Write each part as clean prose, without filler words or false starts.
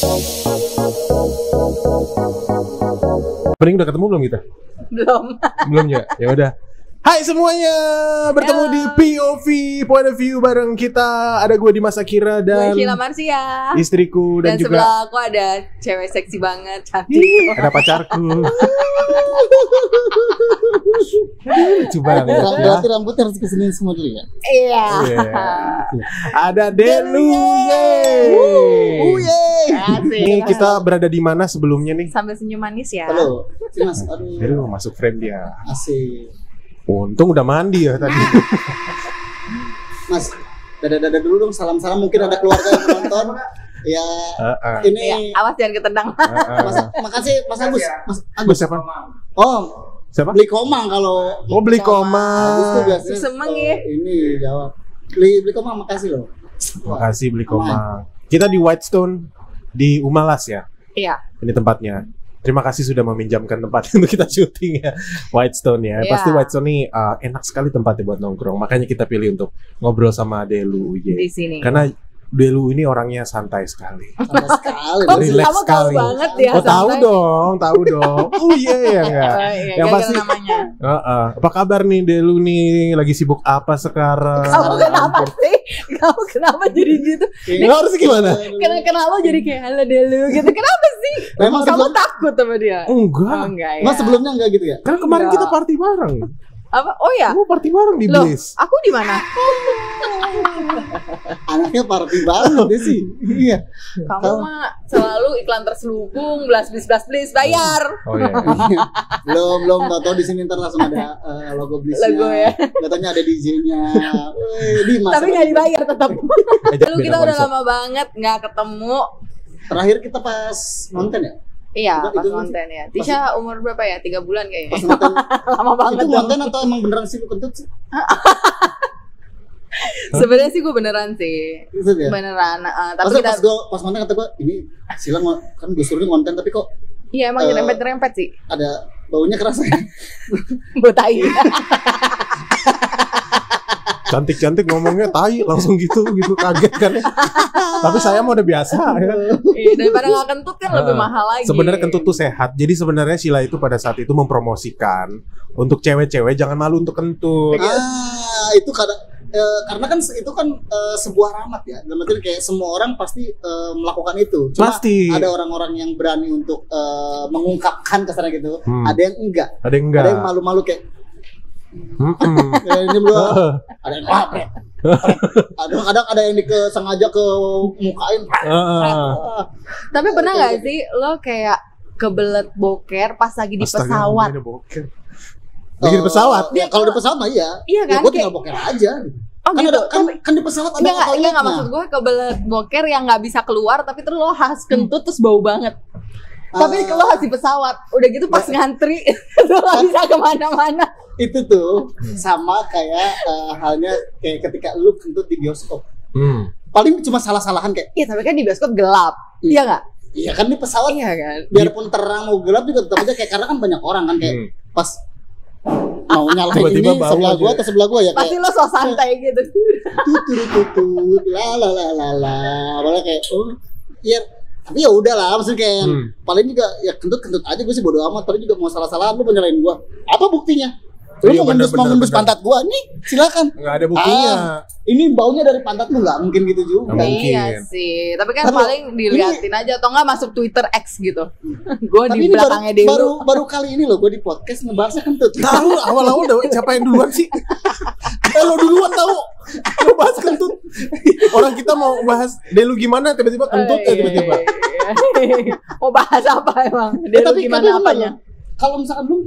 Pening udah ketemu belum kita? Belum ya? Ya udah. Hai semuanya, bertemu di POV Point of View bareng kita. Ada gue Dimas Akira dan gue Sheila Marsia, istriku dan juga sebelah aku ada cewek seksi banget, cantik. ada pacarku. Lucu banget ya. Berarti rambutnya harus kesini semua dulu ya? Iya. Ada Delu, Ini kita berada di mana sebelumnya nih? Sambil senyum manis ya. Halo, sini Mas. Aduh, Delu masuk frame dia. asik. Untung udah mandi ya tadi. Mas, dada-dada dulu dong, salam-salam. Mungkin ada keluarga yang menonton. Ya, ini Ya, awas jangan ketendang. makasih Mas Agus. Mas Gue Agus. siapa? Oh, Siapa? beli komang kalau Oh, beli Agus tuh komang. biasanya. Semeng ya. Ini jawab. Beli komang, makasih loh. Makasih beli komang. Kita di Whitestone di Umalas ya. Iya. Ini tempatnya. Terima kasih sudah meminjamkan tempat untuk kita syuting ya. Whitestone ya. Iya. Pasti Whitestone nih enak sekali tempatnya buat nongkrong. Makanya kita pilih untuk ngobrol sama Delu Di sini. Karena Delu ini orangnya santai sekali. Santai sekali. Oh, Relax kamu tahu sekali. banget ya. Oh, tahu santai. dong, tahu dong. Oh iya ya enggak. Iya, Yang gara-gara pasti namanya. Apa kabar nih Delu nih? Lagi sibuk apa sekarang? Kamu kenapa sih? Kamu kenapa jadi gitu? Nggak harus gimana? Kenapa jadi kayak halo Delu gitu? Kenapa sih? Memang Kamu sebelum- takut sama dia? Oh, Enggak. enggak ya. Mas sebelumnya enggak gitu ya? Kan kemarin Enggak. kita party bareng. Apa? Oh ya. Kamu party bareng di Loh, Bliss. aku di mana? Anaknya party banget deh sih. Iya. Kamu mah selalu iklan terselubung, blas bayar. Oh iya. belum tahu di sini ntar langsung ada logo Blissnya. Logo ya. Katanya ada DJ-nya. Dimas. Tapi nggak dibayar tetap. Lalu kita Beda udah konsep. lama banget nggak ketemu. Terakhir kita pas nonton ya? Iya, Itu- pas itu- konten ya. Tisha umur berapa ya? 3 bulan kayaknya. Pas nonton. Lama banget. Itu dong. konten atau emang beneran sih lu kentut sih? Sebenarnya sih gue beneran sih. Itu ya? Beneran. Tapi Tapi kita pas konten kata gue, ini Sila kan gue suruh konten tapi kok iya emang nyerempet-nyerempet sih. ada baunya kerasa ya? Botai. Cantik-cantik ngomongnya tai langsung gitu kaget kan ya. Tapi saya mau udah biasa ya. Iya, daripada nggak kentut kan lebih mahal lagi. Sebenarnya kentut tuh sehat. Jadi sebenarnya Sheila itu pada saat itu mempromosikan untuk cewek-cewek jangan malu untuk kentut. Itu karena kan itu kan sebuah rahmat ya. Dalam arti kayak semua orang pasti melakukan itu. Cuma Pasti. ada orang-orang yang berani untuk mengungkapkan kasarnya gitu. Hmm. Ada yang enggak. Ada yang enggak. Ada yang malu-malu kayak ini belum. Ada yang kadang ada yang sengaja ke mukain. Tapi pernah nggak sih lo kayak kebelet boker pas lagi di Astaga, pesawat? ngomongnya boker. Lagi di pesawat. Ya kalau di pesawat mah iya. Iya kan? Ya gue tinggal boker aja. Oh Kan gitu. ada kan di pesawat ada Enggak toiletnya. maksud gue kebelet boker yang nggak bisa keluar tapi terus lo harus kentut terus bau banget. Tapi lo harus di pesawat, udah gitu pas ngantri lo nggak bisa kemana-mana. Itu tuh sama kayak halnya kayak ketika lu kentut di bioskop. Paling cuma salah-salahan kayak Iya tapi kan di bioskop gelap, iya nggak? iya kan di pesawat Iya kan. biarpun terang mau gelap juga tetap aja kayak karena kan banyak orang kan kayak pas mau nyalain Tiba-tiba ini bau sebelah aja. gua atau sebelah gua ya Pasti kayak lo so santai gitu. tutut la la la la la malah kayak oh iya tapi ya udah lah maksudnya kayak paling juga ya kentut aja gue sih bodo amat tapi juga mau salah-salahan lu mau nyalain gua apa buktinya lu Iya, mau bener, ngendus bener. pantat gua nih silakan. Enggak ada buktinya. Ini baunya dari pantat lu nggak mungkin gitu juga. Nggak mungkin. Iya sih, tapi kan Tapi paling diliatin aja atau enggak masuk Twitter X gitu. Gue Tapi di ini belakangnya dia baru kali ini loh gue di podcast ngebahasnya kentut. Tahu awal-awal udah siapa yang duluan sih? Lo duluan tahu. Lo bahas kentut. Orang kita mau bahas Delu gimana tiba-tiba kentut ya tiba-tiba. Mau bahas apa emang? Dia lu gimana bener apanya? loh. Kalau misalkan lu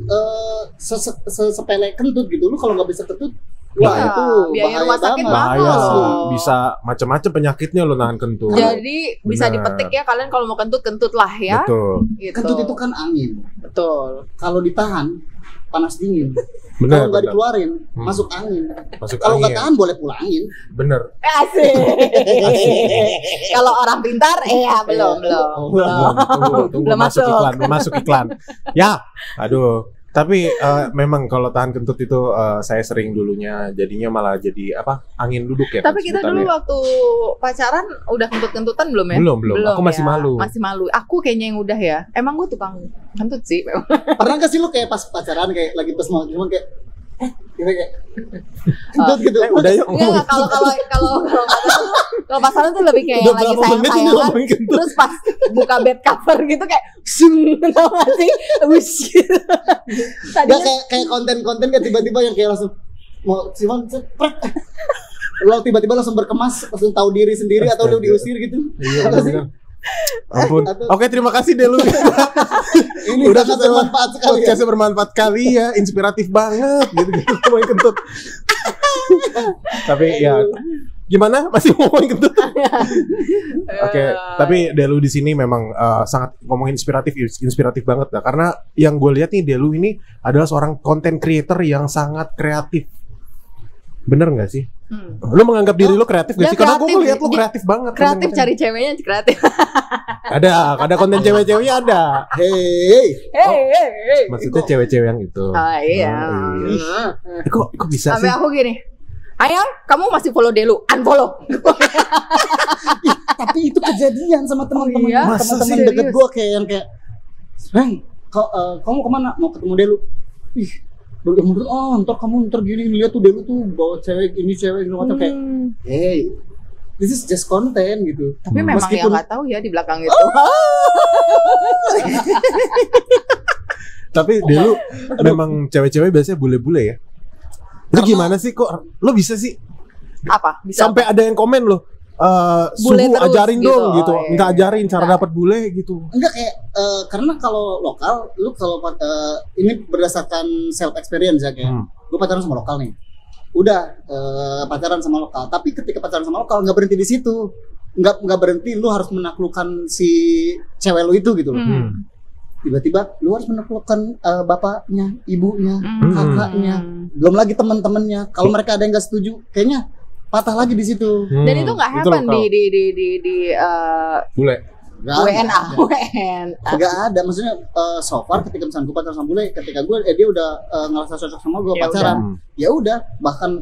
sepele kentut gitu, lu kalau nggak bisa kentut, wah Iya, itu biaya bahaya rumah sakit banget. Bahaya, mahal. bisa macam-macam penyakitnya lo nahan kentut. Jadi bisa Benar. dipetik ya kalian kalau mau kentut lah ya. Betul. Gitu. Kentut itu kan angin. betul. Kalau ditahan panas dingin. Benar, Kalau nggak benar. dikeluarin masuk angin. Masuk Kalau nggak angin. tahan boleh pulangin. Bener. Asik. Kalau orang pintar, belum. Tunggu, Belum masuk masuk. iklan, belum masuk iklan. Ya, aduh. Tapi memang kalau tahan kentut itu saya sering dulunya jadinya malah jadi angin duduk ya. Tapi kita dulu waktu pacaran udah kentut-kentutan belum ya? Belum. Aku masih malu. Masih malu. Aku kayaknya yang udah ya. Emang gue tukang kentut sih. Pernah gak sih lu kayak pas pacaran kayak lagi pas mau cuman kayak kayak kentut gitu. Udah yuk. Enggak, kalau pacaran tuh lebih kayak Udah lagi berapa menit ini sayang-sayangan. ngomongin kentut? Terus pas buka bed cover gitu kayak tau gak sih? Wish gitu. Gak kayak konten-konten kan tiba-tiba yang kayak langsung mau siman ceprek. Lo tiba-tiba langsung berkemas, langsung tahu diri sendiri atau lu diusir gitu. Iya benar. Ampun. Oke, terima kasih deh lu. Ini udah sangat bermanfaat sekali. Podcastnya bermanfaat kali ya, inspiratif banget gitu ngomongin kentut. Tapi ya gimana? Masih ngomongin kentut? Oke, tapi Delu di sini memang sangat ngomongin inspiratif banget lah. Karena yang gue lihat nih Delu ini adalah seorang content creator yang sangat kreatif. Bener nggak sih? Lu menganggap diri lu kreatif gak sih? Karena gue lihat lu kreatif banget. Kreatif cari ceweknya kreatif. Ada content cewek-ceweknya ada. Hey. Maksudnya cewek-cewek yang itu. Oh iya. Kok bisa sampai sih? aku gini. Ayang, kamu masih follow Delu, unfollow. Tapi itu kejadian sama teman-teman iya? teman-teman deket gue kayak yang kayak, kamu kemana? Mau ketemu Delu? Ih, menurut ntar gini lihat tuh Delu tuh bawa cewek ini macam kayak, hey, this is just content gitu. Tapi memang yang nggak tahu ya di belakang itu. Tapi Delu memang cewek-cewek biasanya bule-bule ya. Lu gimana sih kok lo bisa sih? Apa? Bisa sampai ada yang komen lo, bule suhu terus ajarin gitu. dong gitu. Oh, iya. Minta ajarin cara dapat bule gitu. Enggak kayak karena kalau lokal lu kalau ini berdasarkan self experience ya kayak gue pacaran sama lokal nih. Udah pacaran sama lokal, tapi ketika pacaran sama lokal nggak berhenti di situ. Nggak berhenti, lu harus menaklukkan si cewek lu itu gitu loh. Tiba-tiba lu harus menaklukkan bapaknya, ibunya, kakaknya, belum lagi teman-temannya. Kalau mereka ada yang nggak setuju, kayaknya patah lagi di situ. Dan itu nggak happen di bule. WNA. Gak ada, maksudnya so far ketika misalnya gue pacaran sama bule, ketika gue dia udah ngerasa cocok sama gue pacaran, ya udah bahkan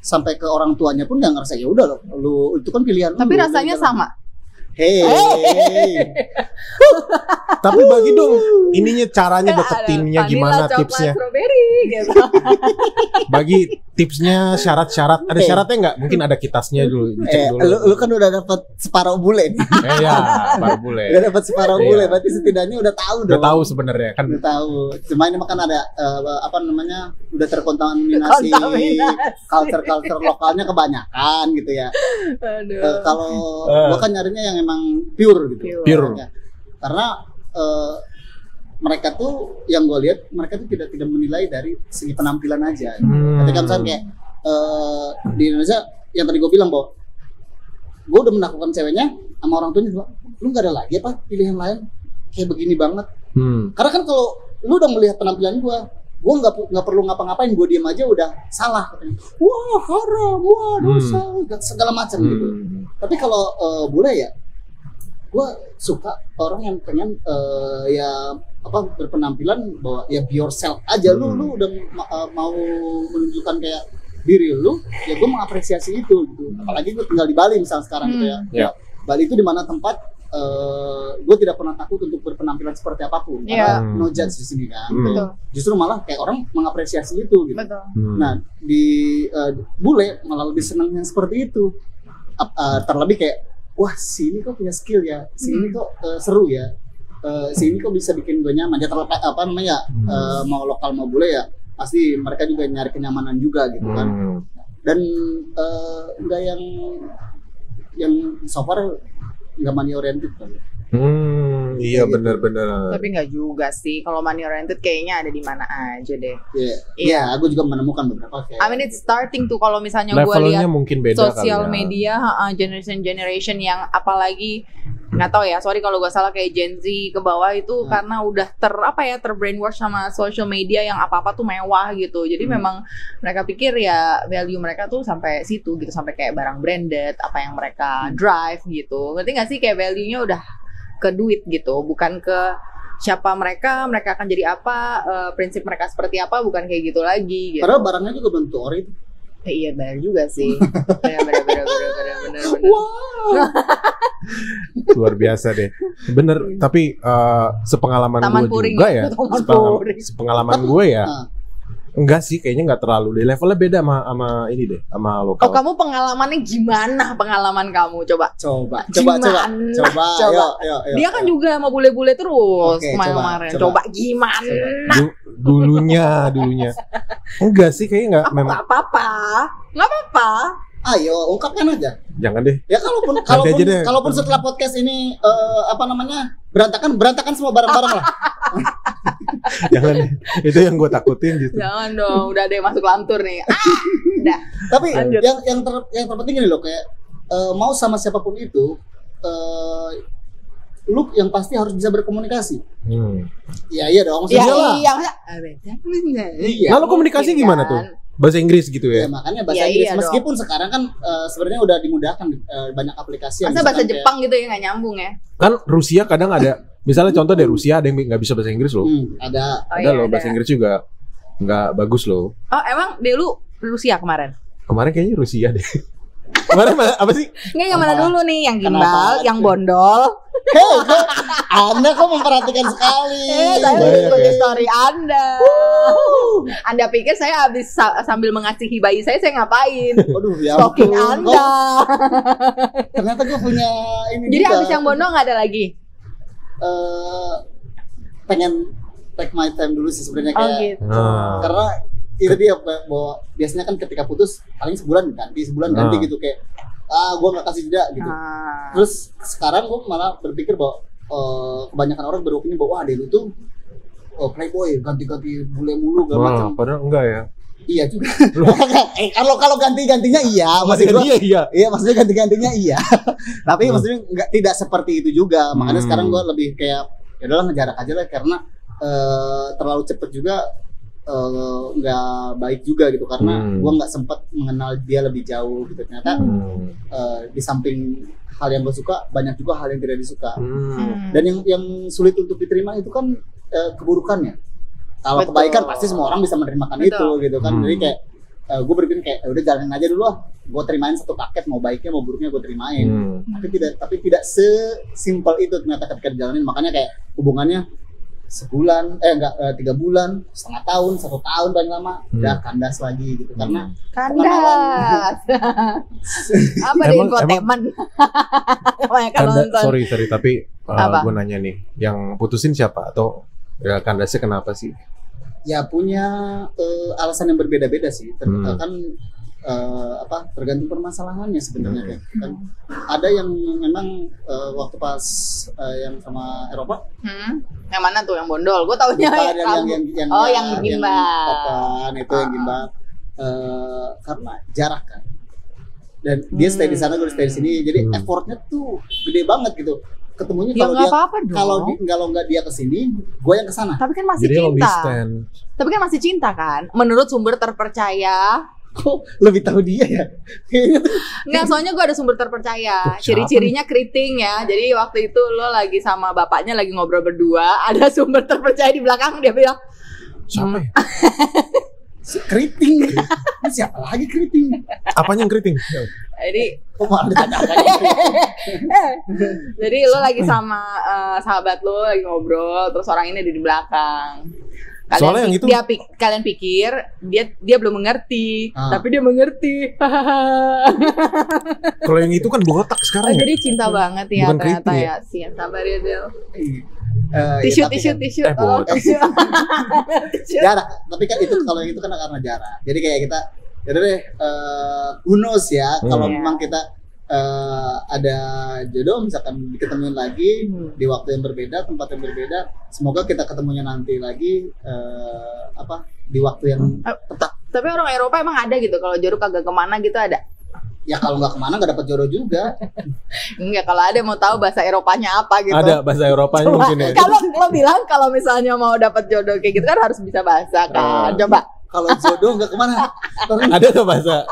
sampai ke orang tuanya pun nggak ngerasa ya udah lu itu kan pilihan. Tapi rasanya sama. Hey. Tapi bagi dong ininya caranya deketinnya gimana, tipsnya. Strawberry gitu. Bagi tipsnya, syarat-syarat. Ada syaratnya nggak? Mungkin ada kitasnya dulu. Dicek dulu. Lu kan udah dapat separuh bule nih. Iya, separuh bule. Udah dapat separuh bule, berarti setidaknya udah tahu dong. Udah tahu sebenarnya kan. Udah tahu. Cuma ini makan ada udah terkontaminasi culture lokalnya kebanyakan gitu ya. Kalau gua kan nyarinya yang emang pure gitu. Pure. Karena mereka tuh yang gue lihat mereka tuh tidak menilai dari segi penampilan aja. Ketika misalnya kayak di Indonesia yang tadi gue bilang bahwa gue udah menaklukkan ceweknya sama orang tuanya juga, lu nggak ada lagi apa pilihan lain kayak begini banget. Karena kan kalau lu udah melihat penampilan gue nggak perlu ngapa-ngapain, gue diem aja udah salah katanya. Wah haram, wah dosa, segala macam gitu. Tapi kalau bule ya, gue suka orang yang pengen berpenampilan bahwa ya be yourself aja. Lu udah mau menunjukkan kayak diri lu, ya gue mengapresiasi itu gitu. Apalagi gue tinggal di Bali misalnya sekarang gitu ya. Bali itu dimana tempat gue tidak pernah takut untuk berpenampilan seperti apapun. Karena no judge di sini kan. Justru malah kayak orang mengapresiasi itu gitu. Nah di bule malah lebih senang yang seperti itu. Terlebih kayak, wah si ini kok punya skill ya, si ini kok seru ya, si ini kok bisa bikin gue nyaman. Ya terlepas mau lokal mau bule ya, pasti mereka juga nyari kenyamanan juga gitu kan. Dan enggak yang so far nggak money oriented kan. Iya benar-benar. Tapi nggak juga sih. Kalau money oriented kayaknya ada di mana aja deh. Iya, aku juga menemukan beberapa kayak. I mean it's starting tuh kalau misalnya gue lihat mungkin beda sosial kali ya. media generation yang apalagi nggak tahu ya, sorry kalau gue salah, kayak Gen Z ke bawah itu karena udah terbrainwash sama social media yang apa-apa tuh mewah gitu. Jadi memang mereka pikir ya value mereka tuh sampai situ gitu, sampai kayak barang branded, apa yang mereka drive gitu. Ngerti nggak sih, kayak value-nya udah ke duit gitu, bukan ke siapa mereka akan jadi apa, prinsip mereka seperti apa, bukan kayak gitu lagi gitu. Padahal barangnya juga bentuk ori itu. Iya benar juga sih. Ya, benar. Wow. Luar biasa deh. Bener, tapi sepengalaman Taman gue Puring juga ya. Taman Puring. Sepengalaman gue ya. Nah, Enggak sih, kayaknya nggak terlalu deh. Levelnya beda sama ini deh, sama lokal. Oh, kamu pengalamannya gimana? Pengalaman kamu coba. coba. Yuk. Dia kan juga sama bule-bule terus Oke, kemarin. coba. Coba gimana? Dulunya. Enggak sih, kayaknya nggak. Aku nggak apa-apa. Nggak apa-apa. Ayo, ungkapkan aja. Jangan deh. Ya aja deh. kalaupun setelah podcast ini berantakan semua barang-barang lah. Jangan deh. Itu yang gue takutin gitu. Jangan dong, udah ada yang masuk lantur nih. Udah. Tapi Lanjut. yang terpenting ini loh, kayak mau sama siapapun itu, lu yang pasti harus bisa berkomunikasi. Iya dong, Ya, lah. iya. Lalu komunikasi Mungkin gimana kan. tuh? Bahasa Inggris gitu Ya ya? makanya bahasa Ya, Inggris. iya Meskipun sekarang kan sebenarnya udah dimudahkan, banyak aplikasi yang Masa bahasa misalkan Jepang gitu ya nggak nyambung ya? Kan Rusia kadang ada, misalnya contoh dari Rusia ada yang nggak bisa bahasa Inggris loh. ada. Oh, Ada iya, loh ada. bahasa Inggris juga nggak bagus loh. Oh emang dulu Rusia kemarin? Kemarin kayaknya Rusia deh. Kemarin apa sih? Nggak, yang mana Kenapa? dulu nih? Yang Kenapa? gimbal, yang bondol. Hei, Anda kok memperhatikan sekali. Saya Banyak mengikuti ya. story Anda. Anda pikir saya habis sambil mengasihi bayi saya ngapain? Waduh, ya Stalking ampun. Anda. Ternyata gue punya ini Jadi juga. habis yang bondol nggak ada lagi? Pengen take my time dulu sih sebenarnya, Oh kayak gitu. Nah. karena itu dia bahwa biasanya kan ketika putus paling sebulan ganti gitu, kayak gue nggak kasih jeda gitu. Ah. Terus sekarang gue malah berpikir bahwa kebanyakan orang beropini bahwa wah Delu tuh playboy, ganti-ganti bule mulu segala macam. Padahal enggak ya. Iya juga. Kalau ganti-gantinya iya, maksud gua, Iya. iya maksudnya ganti-gantinya iya. Tapi maksudnya tidak seperti itu juga. Makanya sekarang gue lebih kayak ya udahlah ngejarak aja lah, karena terlalu cepet juga nggak baik juga gitu, karena gue nggak sempat mengenal dia lebih jauh gitu. Ternyata di samping hal yang gue suka, banyak juga hal yang tidak disuka. Dan yang sulit untuk diterima itu kan keburukannya. Kalau Betul. kebaikan pasti semua orang bisa menerima Betul. itu gitu kan. Jadi kayak gue berpikir kayak udah jalanin aja dulu lah. Gue terimain satu paket, mau baiknya mau buruknya gue terimain. Tapi tidak sesimpel itu ternyata ketika dijalanin. Makanya kayak hubungannya sebulan, 3 bulan, setengah tahun, 1 tahun paling lama, udah kandas lagi gitu. Karena Kandas. Apa deh infotainment? Banyak nonton. Sorry tapi Apa? gue nanya nih, yang putusin siapa atau ya kandasnya kenapa sih? ya punya alasan yang berbeda-beda sih. Kan tergantung permasalahannya sebenarnya kayak kan. Ada yang memang waktu pas yang sama Eropa. Yang mana tuh yang bondol? Gue taunya yang gimbal. yang itu yang gimbal. Karena jarak kan. Dan dia stay di sana, gue stay di sini. Jadi effortnya tuh gede banget gitu. Ketemunya Ya kalau nggak dia apa-apa dong. kalau nggak dia kesini, gue yang kesana. Tapi kan masih Jadi long cinta. distance. Tapi kan masih cinta kan? Menurut sumber terpercaya. Kok lebih tahu dia ya? Kayaknya tuh. Nggak, soalnya gue ada sumber terpercaya. Siapa Ciri-cirinya keriting ya. Jadi waktu itu lo lagi sama bapaknya lagi ngobrol berdua. Ada sumber terpercaya di belakang, dia bilang, Siapa ya? Keriting. Ini siapa lagi keriting? Apanya yang keriting? jadi Kok malah ditanya apa? jadi lo lagi sama sahabat lo lagi ngobrol, terus orang ini ada di belakang. Soalnya yang itu- Kalian pikir dia belum mengerti, tapi dia mengerti. Kalau yang itu kan botak sekarang ya. Jadi cinta banget ya Bukan ternyata keriting ya. Sih, sabar ya Del. Tisu. Tisu. botak. Tisu. Jarak. Tapi kan itu kalau yang itu kan karena jarak. Jadi kayak kita, yaudah deh, who knows ya. Kalau Iya. memang kita ada jodoh, misalkan diketemuin lagi di waktu yang berbeda, tempat yang berbeda. Semoga kita ketemunya nanti lagi di waktu yang tepat. Tapi orang Eropa emang ada gitu, kalau jodoh kagak kemana gitu ada. Ya kalau nggak kemana nggak dapat jodoh juga. Enggak, kalau ada mau tahu bahasa Eropanya apa gitu. Ada bahasa Eropanya Coba, mungkin ya. kalau lo bilang kalau misalnya mau dapat jodoh kayak gitu kan harus bisa bahasa kan. Coba. Kalau jodoh nggak kemana. Ada tuh bahasa.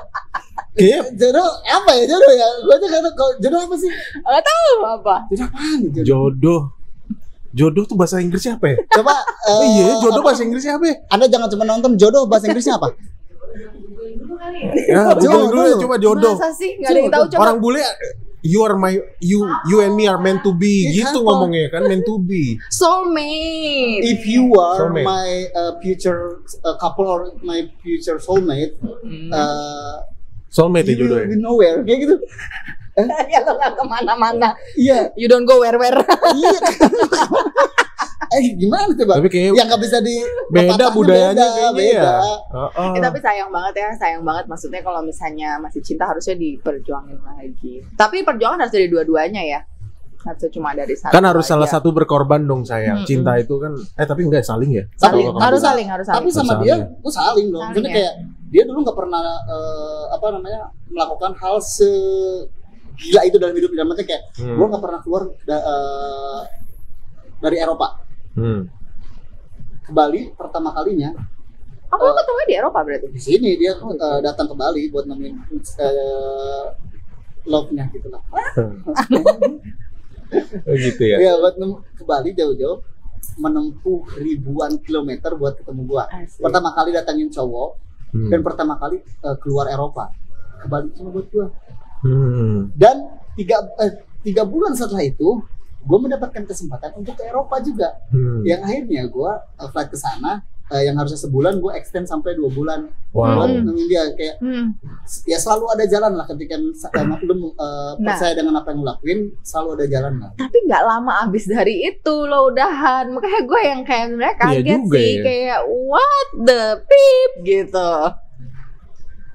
Kayaknya Jodoh apa ya jodoh ya? Gue aja kata kalau jodoh apa sih? Enggak tahu apa. Jodoh apaan? Jodoh. jodoh. Jodoh tuh bahasa Inggrisnya apa ya? Coba Iya, jodoh bahasa Inggrisnya apa ya? Anda jangan cuma nonton jodoh, bahasa Inggrisnya apa? Ya, googling dulu ya, coba jodoh. Masa sih nggak ada yang tahu, coba. Orang bule, you and me are meant to be, Iya, gitu apa? ngomongnya kan, meant to be. Soulmate. If you are Soulmate. my future couple or my future soulmate, Soulmate ya you jodoh will ya. be nowhere, kayak gitu. Ya lo nggak kemana-mana. Iya, You don't go where. iya. Gimana coba? Tapi kayaknya yang nggak bisa di beda pepatahnya budayanya kayaknya beda. ya. Tapi sayang banget. Maksudnya kalau misalnya masih cinta harusnya diperjuangin lagi. Tapi perjuangan harus dari dua-duanya ya. Harus cuma dari satu. Kan harus aja. salah satu berkorban dong sayang. Cinta itu kan, tapi enggak saling ya. Tapi Kalau kamu harus bilang. saling. Tapi sama Saling dia, ya. gue saling dong. Saling Maksudnya ya. kayak dia dulu nggak pernah melakukan hal segila itu dalam hidup. Dalam artinya kayak gue nggak pernah keluar dari Eropa ke Bali pertama kalinya. Aku ketemu di Eropa berarti. Di sini dia datang ke Bali buat nemuin love-nya gitu lah. Oh, gitu ya. Iya, buat ke Bali jauh-jauh menempuh ribuan kilometer buat ketemu gua. Asik. Pertama kali datangin cowok dan pertama kali keluar Eropa ke Bali cuma buat gua. Dan 3 bulan setelah itu gue mendapatkan kesempatan untuk ke Eropa juga. Yang akhirnya gue flight ke sana yang harusnya sebulan gue extend sampai 2 bulan. Wow. Nemuin dia kayak ya selalu ada jalan lah ketika lu percaya dengan apa yang lu lakuin, selalu ada jalan lah. Tapi nggak lama abis dari itu lo udahan. Makanya gue yang kayak sebenarnya kaget juga sih. ya. Kayak what the beep gitu.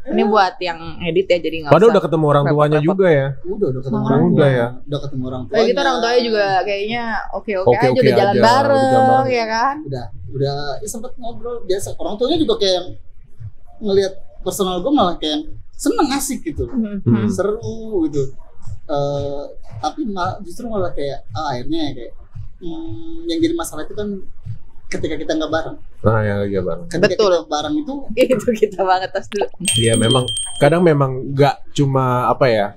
Ini buat yang edit ya, jadi nggak Padahal usah udah ketemu orang tuanya repot-repot. juga ya. Udah ketemu Oh, orang tua. udah ya. Udah ketemu orang tua. Kayak gitu orang tuanya juga kayaknya oke-oke aja, Oke-oke udah jalan aja, bareng, udah jalan bareng. ya kan? Udah ya sempet ngobrol biasa. Orang tuanya juga kayak ngelihat personal gue malah kayak seneng, asik gitu. Seru gitu. Tapi justru malah kayak akhirnya kayak yang jadi masalah itu kan ketika kita nggak bareng. Nah, ya bang. Ketika Betul. kita bareng itu Itu kita banget tas dulu. Iya memang kadang memang nggak cuma apa ya,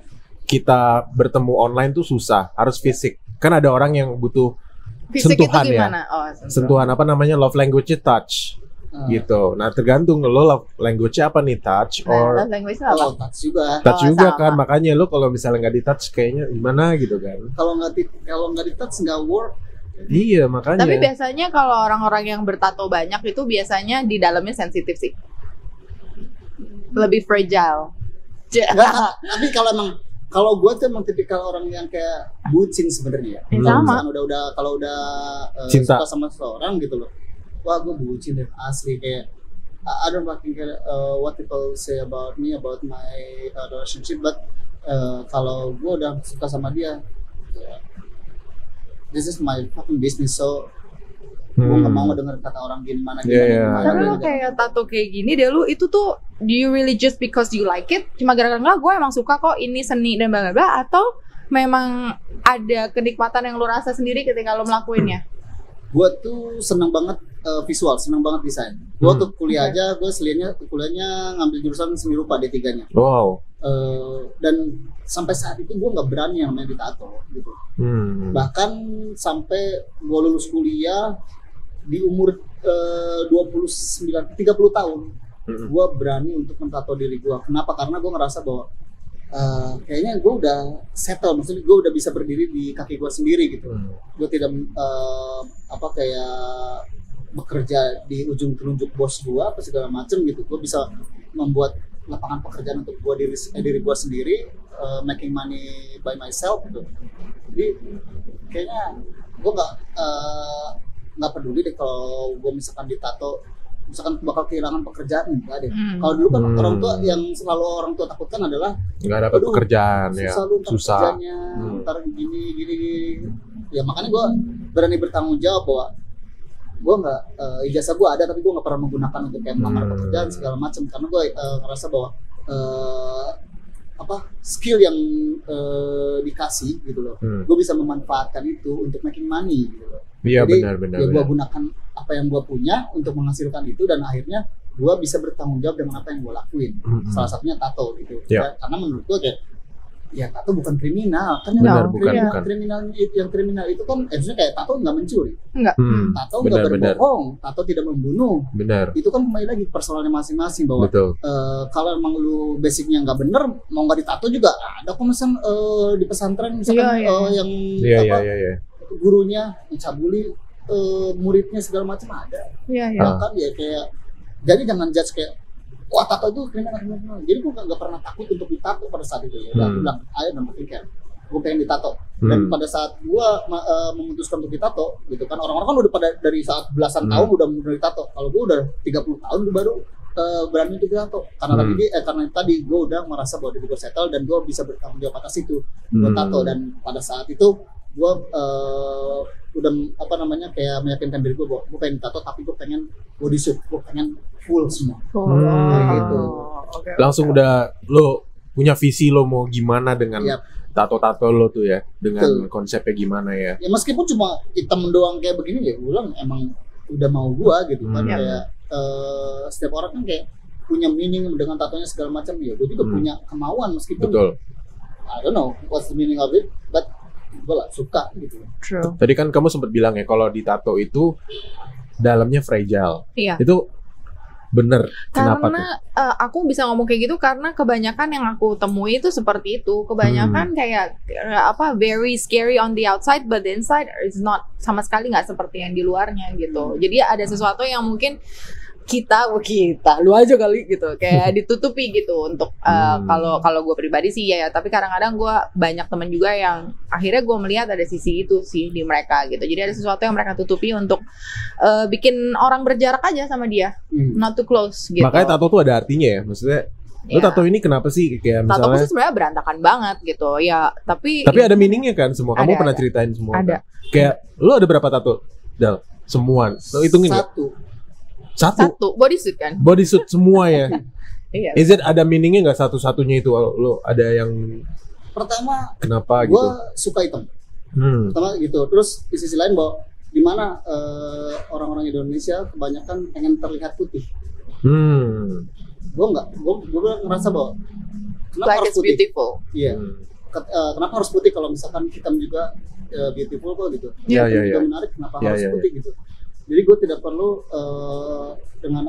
kita bertemu online tuh susah, harus fisik. Kan ada orang yang butuh Fisik sentuhan itu ya. gimana? Oh, sentuhan apa namanya, love language touch gitu. Nah tergantung lo love language apa nih, touch Nah, or love language itu apa? touch juga. touch Oh, juga sama. kan. Makanya lo kalau misalnya nggak di touch kayaknya gimana gitu kan. Kalau nggak di touch nggak work. Iya makanya. Tapi biasanya kalau orang-orang yang bertato banyak itu biasanya di dalamnya sensitif sih. Lebih fragile. Nggak, tapi kalau gue tuh emang tipikal orang yang kayak bucin sebenarnya. Sama. Misalkan kalau udah Cinta. suka sama seseorang gitu loh. Wah gue bucin deh asli kayak I don't fucking care what people say about me, about my relationship, but kalau gue udah suka sama dia, this is my fucking business, so gue gak mau denger kata orang gimana. Tapi lo kayak tato kayak gini deh, lu itu tuh do you really just because you like it? Cuma gara-gara enggak, gue emang suka kok ini seni dan bla bla bla, atau memang ada kenikmatan yang lu rasa sendiri ketika lo melakuinnya? Gue tuh seneng banget visual, seneng banget desain. Gue tuh kuliah aja, gue kuliahnya ngambil jurusan seni rupa D3-nya. Wow. Dan sampai saat itu gue nggak berani yang namanya ditato gitu. Bahkan sampai gue lulus kuliah di umur 30 tahun, gue berani untuk mentato diri gue. Kenapa? Karena gue ngerasa bahwa kayaknya gue udah settle, maksudnya gue udah bisa berdiri di kaki gue sendiri gitu. Gue tidak kayak bekerja di ujung telunjuk bos gue apa segala macem gitu. Gue bisa membuat lapangan pekerjaan untuk diri gue sendiri, making money by myself gitu. Jadi kayaknya gue nggak peduli deh kalau gue misalkan ditato, misalkan bakal kehilangan pekerjaan, enggak deh. Kalau dulu kan orang tua yang selalu orang tua takutkan adalah nggak dapat pekerjaan ya, susah kerjanya, ntar gini. Ya makanya gue berani bertanggung jawab bahwa gue nggak ijazah gue ada, tapi gue nggak pernah menggunakan untuk kayak melamar pekerjaan segala macam, karena gue ngerasa bahwa skill yang dikasih gitu loh, gue bisa memanfaatkan itu untuk making money gitu loh. Iya, jadi benar. gue gunakan apa yang gue punya untuk menghasilkan itu, dan akhirnya gue bisa bertanggung jawab dengan apa yang gue lakuin. Salah satunya tato gitu. Yeah. Karena menurut gue kayak ya tato bukan kriminal kan. Benar, yang kriminal itu kan maksudnya kayak tato nggak mencuri, Enggak. tato nggak berbohong, tato tidak membunuh. Benar. Itu kan kembali lagi personalnya masing-masing bahwa Betul. kalau emang lu basicnya nggak bener, mau nggak ditato juga ada kok misalkan di pesantren misalkan yang Iya. gurunya mencabuli muridnya segala macam ada. Iya. Bahkan ya kayak, jadi jangan judge kayak wah tato itu kriminal. Jadi gue nggak pernah takut untuk ditato pada saat itu ya. Aku bilang ayo dan penting kan gue pengen ditato. Dan pada saat gue memutuskan untuk ditato gitu kan, orang-orang kan udah pada dari saat belasan tahun udah mulai ditato. Kalau gue udah 30 tahun gue baru berani untuk ditato karena tadi gue udah merasa bahwa gue settle dan gue bisa bertanggung jawab atas itu buat tato. Dan pada saat itu gue udah kayak meyakinkan diri gue bahwa gue pengen tato, tapi gue pengen bodysuit, gue pengen full semua. Gitu. Okay. Langsung udah lo punya visi lo mau gimana dengan tato-tato lo tuh ya, dengan konsepnya gimana ya. Ya meskipun cuma hitam doang kayak begini ya, gue bilang emang udah mau gue gitu kan. Kayak setiap orang kan kayak punya meaning dengan tatonya segala macam ya. Gue juga punya kemauan meskipun I don't know what's the meaning of it, but gue lah suka gitu. True. Tadi kan kamu sempat bilang ya kalau di tato itu dalamnya fragile. Iya. Itu bener. Kenapa karena tuh? Aku bisa ngomong kayak gitu karena kebanyakan yang aku temui itu seperti itu. Kebanyakan kayak very scary on the outside, but the inside is not, sama sekali nggak seperti yang di luarnya gitu. Jadi ada sesuatu yang mungkin kita lu aja kali gitu kayak ditutupi gitu untuk kalau gue pribadi sih ya, tapi kadang-kadang gue banyak temen juga yang akhirnya gue melihat ada sisi itu sih di mereka gitu. Jadi ada sesuatu yang mereka tutupi untuk bikin orang berjarak aja sama dia, not too close gitu. Makanya tato tuh ada artinya ya, maksudnya lo tato ini kenapa sih kayak misalnya tato sih sebenarnya berantakan banget gitu ya, tapi ada meaningnya kan semua. Kamu pernah ceritain semua ada. Kan? Kayak lo ada berapa tato? Dal, semua lo hitungin nggak? Satu bodysuit kan? Bodysuit semua ya. Iya. Is it ada meaningnya nggak satu-satunya itu? Lo ada yang pertama kenapa gitu? Gue suka hitam. Pertama gitu. Terus di sisi lain bahwa di mana orang-orang Indonesia kebanyakan pengen terlihat putih. Gue ngerasa bahwa kenapa like harus it's putih? Beautiful. Iya. Kenapa harus putih kalau misalkan hitam juga beautiful kok gitu? Iya. Juga menarik. Kenapa harus putih gitu? Jadi gue tidak perlu dengan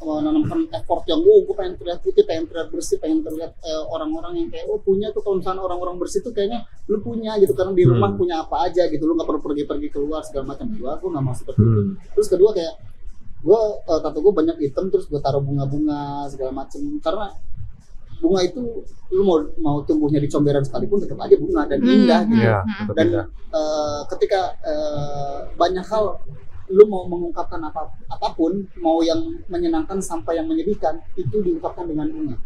menanamkan effort yang gue pengen terlihat putih, pengen terlihat bersih, pengen terlihat orang-orang yang kayak punya tuh, kalau misalnya orang-orang bersih tuh kayaknya lu punya gitu karena di rumah punya apa aja gitu, lu nggak perlu pergi keluar segala macam. Gue nggak mau seperti itu. Terus kedua kayak gue tato gue banyak hitam, terus gue taruh bunga-bunga segala macam karena bunga itu lu mau tumbuhnya di comberan sekalipun tetap aja bunga dan indah gitu. Dan ketika banyak hal lu mau mengungkapkan apapun, mau yang menyenangkan sampai yang menyedihkan, itu diungkapkan dengan bunga.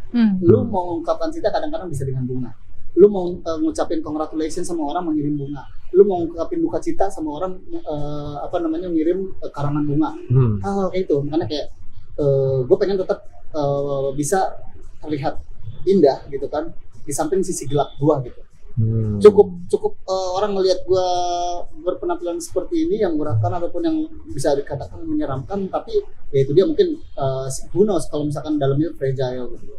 Lu mau mengungkapkan cinta kadang-kadang bisa dengan bunga. Lu mau ngucapin congratulations sama orang, mengirim bunga. Lu mau ngucapin duka cita sama orang, ngirim karangan bunga. Hal kayak itu. Makanya kayak gue pengen tetap bisa terlihat indah gitu kan, di samping sisi gelap gua gitu. Cukup orang ngelihat gua berpenampilan seperti ini yang menggerakkan ataupun yang bisa dikatakan menyeramkan, tapi ya itu dia mungkin who knows kalau misalkan dalamnya fragile gitu.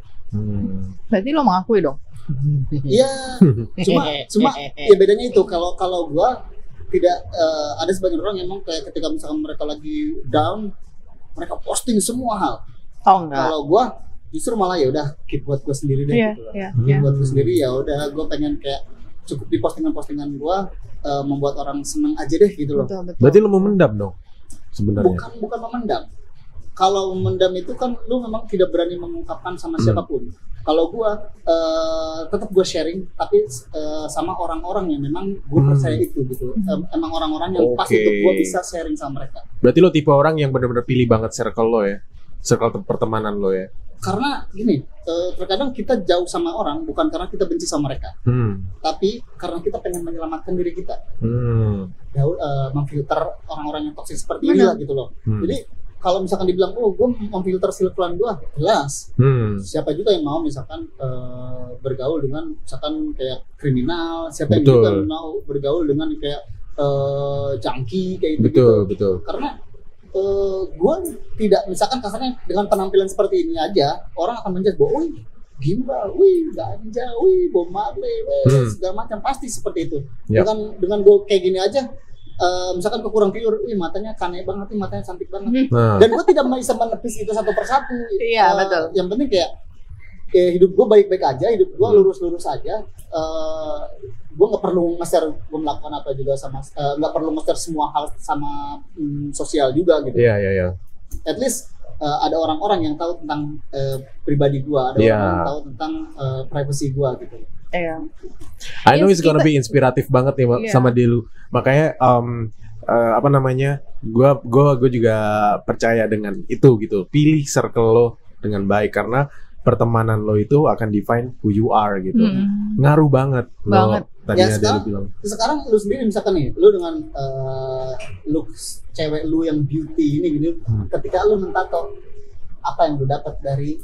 Berarti lo mengakui dong? Iya, cuma ya bedanya itu kalau gua tidak ada sebagian orang yang emang kayak ketika misalkan mereka lagi down, mereka posting semua hal. Oh enggak. Kalau gua justru malah ya udah keep buat gue sendiri deh gitu. Keep buat gue sendiri, ya udah gue pengen kayak cukup di postingan gue membuat orang seneng aja deh gitu loh. Betul. Berarti lu memendam dong sebenarnya? Bukan memendam. Kalau memendam itu kan lu memang tidak berani mengungkapkan sama siapapun. Kalau gue tetap gue sharing, tapi sama orang-orang yang memang gue percaya itu gitu. Emang orang-orang yang pas untuk gue bisa sharing sama mereka. Berarti lo tipe orang yang benar-benar pilih banget circle lo ya, circle pertemanan lo ya. Karena gini, terkadang kita jauh sama orang bukan karena kita benci sama mereka, tapi karena kita pengen menyelamatkan diri kita. Memfilter orang-orang yang toksik seperti ini lah gitu loh. Jadi kalau misalkan dibilang, gue memfilter circle gue, jelas. Siapa juga yang mau misalkan bergaul dengan misalkan kayak kriminal, siapa yang juga mau bergaul dengan kayak junkie kayak gitu. Betul. Karena gue tidak, misalkan kasarnya dengan penampilan seperti ini aja orang akan menjudge bahwa gimbal, wih ganja, wih Bob Marley, wih segala macam, pasti seperti itu. Yep. Dengan gue kayak gini aja, misalkan gue kurang tidur, wih matanya kane banget, wih matanya cantik banget. Dan gue tidak bisa menepis itu satu persatu. Iya, betul. Yang penting kayak hidup gue baik-baik aja, hidup gue lurus-lurus aja. Gue nggak perlu nge-share gue melakukan apa juga sama, nggak perlu nge-share semua hal sama sosial juga gitu. Iya. At least ada orang-orang yang tahu tentang pribadi gue, ada orang yang tahu tentang privacy gue gitu. Iya. I know it's gonna be inspiratif banget nih sama Delu. Makanya apa namanya? Gue juga percaya dengan itu gitu. Pilih circle lo dengan baik karena pertemanan lo itu akan define who you are gitu. Ngaruh banget. Tadinya Delu bilang. Sekarang lu sendiri misalkan nih, lu dengan look cewek lu yang beauty ini gitu, ketika lu mentato, apa yang lu dapat dari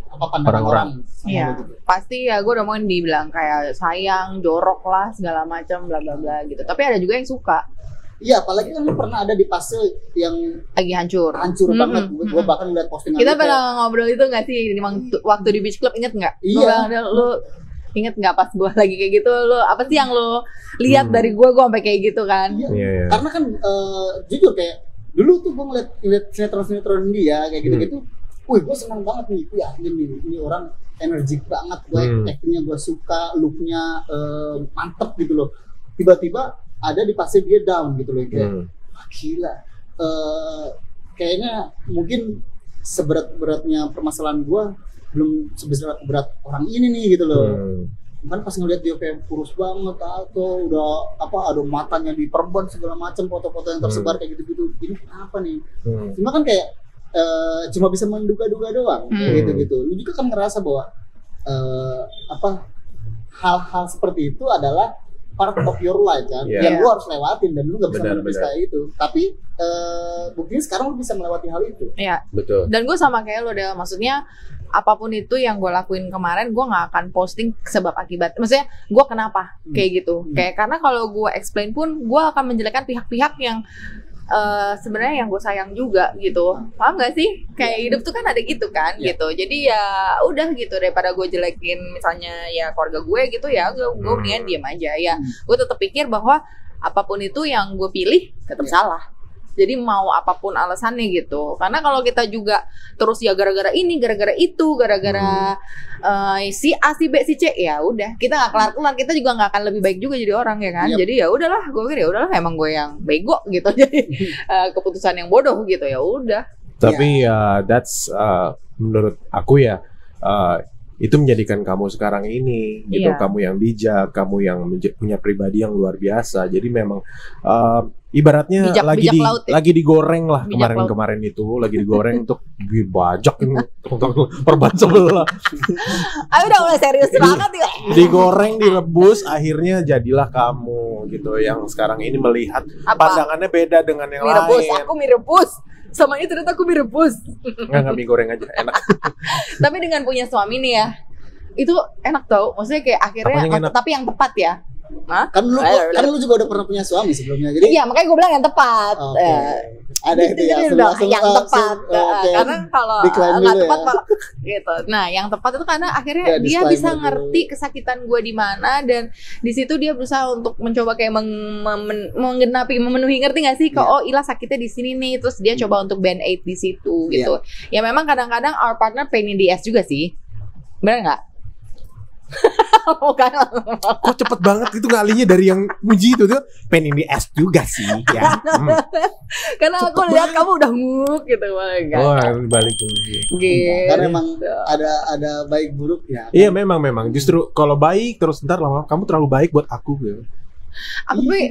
apa pandangan orang? Iya, gitu. Pasti ya gue udah mau dibilang kayak sayang, jorok lah segala macam bla bla bla gitu. Tapi ada juga yang suka. Iya, apalagi kan lu pernah ada di fase yang lagi hancur banget. Gue bahkan ngeliat postingan. Kita pernah ngobrol itu nggak sih waktu di beach club, inget nggak? Iya. Lu inget nggak pas gue lagi kayak gitu, lu apa sih yang lu lihat dari gue sampai kayak gitu kan? Iya. Karena kan jujur kayak dulu tuh gue ngeliat sinetron dia kayak gitu-gitu. Wih, gue senang banget nih. Wih, ini orang energik banget. Gue actingnya gue suka, looknya mantep gitu loh. Tiba-tiba ada di fase dia down gitu loh, kayak gila. Kayaknya mungkin seberat-beratnya permasalahan gue belum seberat orang ini nih gitu loh. Kan pas ngeliat dia kayak kurus banget atau udah ada matanya diperban segala macam, foto-foto yang tersebar kayak gitu-gitu. Ini kenapa nih? Cuma kan kayak cuma bisa menduga-duga doang gitu. Lu juga kan ngerasa bahwa hal-hal seperti itu adalah part of your life kan, yang lu harus lewatin dan lu gak bisa menepis kayak itu. Tapi buktinya sekarang lu bisa melewati hal itu. Iya, betul. Dan gue sama kayak lo deh, maksudnya apapun itu yang gue lakuin kemarin, gue nggak akan posting sebab akibat. Maksudnya gue kenapa kayak gitu. Kayak karena kalau gue explain pun, gue akan menjelekkan pihak-pihak yang sebenarnya yang gue sayang juga gitu. Paham gak sih? Kayak hidup tuh kan ada gitu kan gitu. Jadi ya udah gitu, daripada gue jelekin misalnya ya keluarga gue gitu ya, gue mendingan diem aja ya. Gue tetap pikir bahwa apapun itu yang gue pilih tetap salah. Jadi mau apapun alasannya gitu. Karena kalau kita juga terus ya gara-gara ini, gara-gara itu, gara-gara si A, si B, si C, ya udah kita nggak kelar-kelar. Kita juga nggak akan lebih baik juga jadi orang ya kan. Jadi ya udahlah, gue pikir ya udahlah, emang gue yang bego gitu. Jadi keputusan yang bodoh gitu, ya udah. Tapi that's menurut aku ya itu menjadikan kamu sekarang ini gitu. Kamu yang bijak, kamu yang punya pribadi yang luar biasa. Jadi memang ibaratnya lagi digoreng lah kemarin itu, lagi digoreng untuk dibajak ini perban sebelah. Ayo udah mulai serius banget ya. Digoreng, direbus, akhirnya jadilah kamu gitu yang sekarang ini melihat pandangannya beda dengan yang lain. Aku mie rebus. Sama itu ternyata aku mie rebus. Enggak mie goreng aja, enak. Tapi dengan punya suami nih ya, itu enak tau. Maksudnya kayak akhirnya, tapi yang tepat ya. Hah? Kan lu juga udah pernah punya suami sebelumnya. Jadi iya, makanya gue bilang yang tepat. Ada itu ya, yang tepat. Karena kalau nggak tepat malah gitu. Nah, yang tepat itu karena akhirnya dia bisa ngerti kesakitan gue di mana, dan di situ dia berusaha untuk mencoba kayak memenuhi, ngerti nggak sih? Oh, Ila sakitnya di sini nih, terus dia coba untuk band aid di situ gitu. Ya memang kadang-kadang our partner pain in the ass juga sih. Bener nggak? Kok cepet banget gitu ngalinya dari yang muji itu tuh pain in the ass juga sih ya. Karena aku lihat kamu udah nguk gitu banget. Oh, balik lagi. Karena emang ada baik buruk ya. Iya, memang justru kalau baik terus ntar lama kamu terlalu baik buat aku gitu.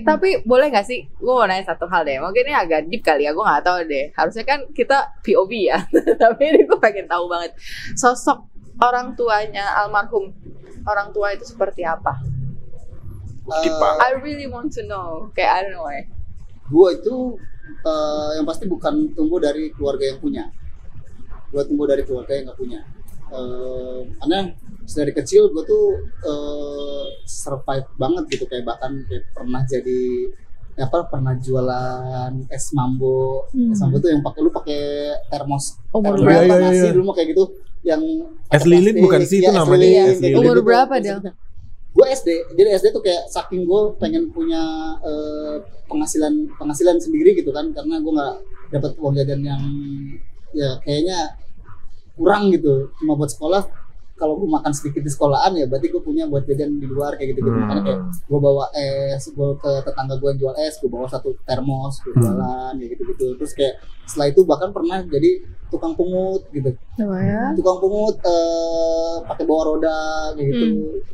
Tapi boleh nggak sih, gue mau nanya satu hal deh, mungkin ini agak deep kali ya, gue nggak tahu deh, harusnya kan kita POV ya. Tapi ini gue pengen tahu banget sosok orang tuanya almarhum orang tua itu seperti apa? I really want to know. Kayak I don't know why. Gue itu yang pasti bukan tumbuh dari keluarga yang punya. Gue tumbuh dari keluarga yang nggak punya. Karena dari kecil gue tuh survive banget gitu, kayak bahkan kayak pernah jadi pernah jualan es mambo. Es mambo tuh yang lu pakai termos. Umur termos berapa? nasi dulu kayak gitu yang Es lilin bukan sih itu namanya? Es lilin. Umur berapa, Del? Gue SD, jadi SD tuh kayak saking gue pengen punya penghasilan sendiri gitu kan, karena gue nggak dapat uang jajan yang ya kayaknya kurang gitu, cuma buat sekolah. Kalau gue makan sedikit di sekolahan ya berarti gue punya buat jajan di luar kayak gitu. Makanya kayak gue bawa es, gue ke tetangga gue yang jual es, gue bawa satu termos, gue jualan ya gitu-gitu. Terus kayak setelah itu bahkan pernah jadi tukang pungut gitu. Tukang pungut pakai bawa roda kayak gitu.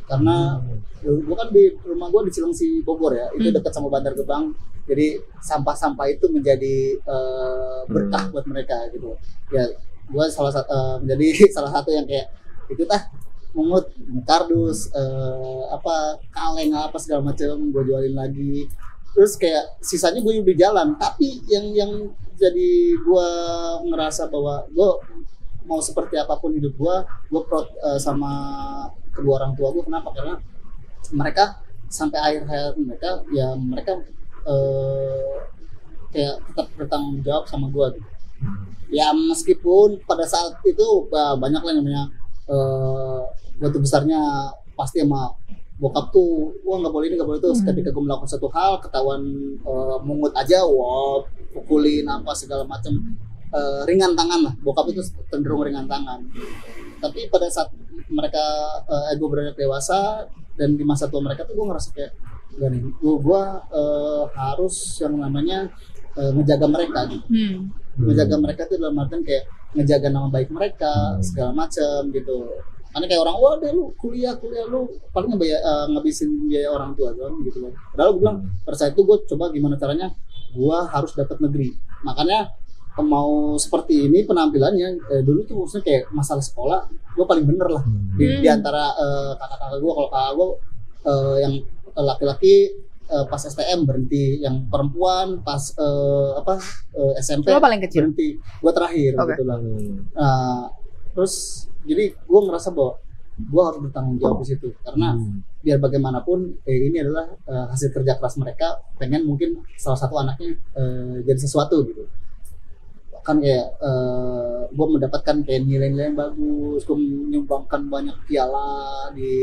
Karena gue kan di rumah gue di Cilengsi Bogor ya, itu dekat sama Bantar Gebang. Jadi sampah-sampah itu menjadi berkah buat mereka gitu. Ya gue menjadi salah satu yang kayak itu mungut kardus kaleng apa segala macam gue jualin lagi. Terus kayak sisanya gue di jalan, tapi yang jadi gue ngerasa bahwa gue mau seperti apapun hidup gue proud sama kedua orang tua gue. Kenapa? Karena mereka sampai akhir hayat mereka ya mereka kayak tetap bertanggung jawab sama gue gitu. Ya meskipun pada saat itu banyak lah namanya batu besarnya pasti sama bokap tuh, wah nggak boleh ini nggak boleh itu. Ketika gue melakukan satu hal ketahuan mungut aja, wah pukulin apa segala macam, ringan tangan lah. Bokap itu cenderung ringan tangan. Tapi pada saat mereka gue beranjak dewasa dan di masa tua mereka tuh gue ngerasa kayak gini, gue harus yang namanya ngejaga mereka gitu. Ngejaga mereka tuh dalam artian kayak ngejaga nama baik mereka segala macam gitu. Karena kayak orang, wah deh lu kuliah lu paling ngabisin biaya orang tua kan gitu loh. Padahal gue bilang pada saat itu gue coba gimana caranya gue harus dapat negeri. Makanya mau seperti ini penampilannya dulu tuh maksudnya kayak masalah sekolah gue paling bener lah di antara kakak-kakak gue. Kalau kakak gue yang laki-laki pas STM berhenti, yang perempuan pas SMP paling kecil berhenti, gue terakhir gitu lah. Terus jadi gue ngerasa bahwa gue harus bertanggung jawab di situ karena biar bagaimanapun ini adalah hasil kerja keras mereka. Pengen mungkin salah satu anaknya jadi sesuatu gitu. Kan kayak gue mendapatkan kayak nilai-nilai yang bagus, gue menyumbangkan banyak piala di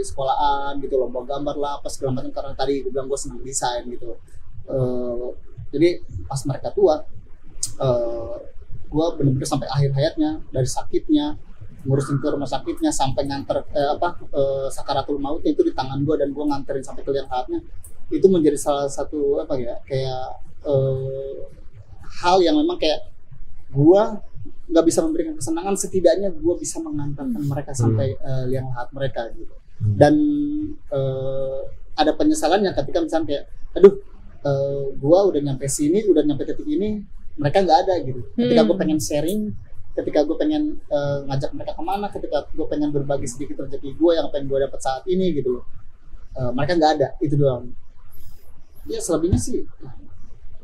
sekolahan gitu, lomba gambar lah apa segala macam, karena tadi gue bilang gue senang desain gitu. Jadi pas mereka tua gue bener-bener sampai akhir hayatnya, dari sakitnya ngurusin ke rumah sakitnya sampai nganter sakaratul maut itu di tangan gue, dan gue nganterin sampai ke liang lahatnya. Itu menjadi salah satu kayak hal yang memang kayak gue nggak bisa memberikan kesenangan, setidaknya gue bisa mengantarkan mereka sampai liang lahat mereka gitu. Dan ada penyesalannya ketika misalnya kayak gue udah nyampe sini, udah nyampe titik ini, mereka nggak ada gitu. Ketika gue pengen sharing, ketika gue pengen ngajak mereka kemana, ketika gue pengen berbagi sedikit rezeki gue yang pengen gue dapat saat ini gitu loh, mereka nggak ada. Itu doang. Ya selebihnya sih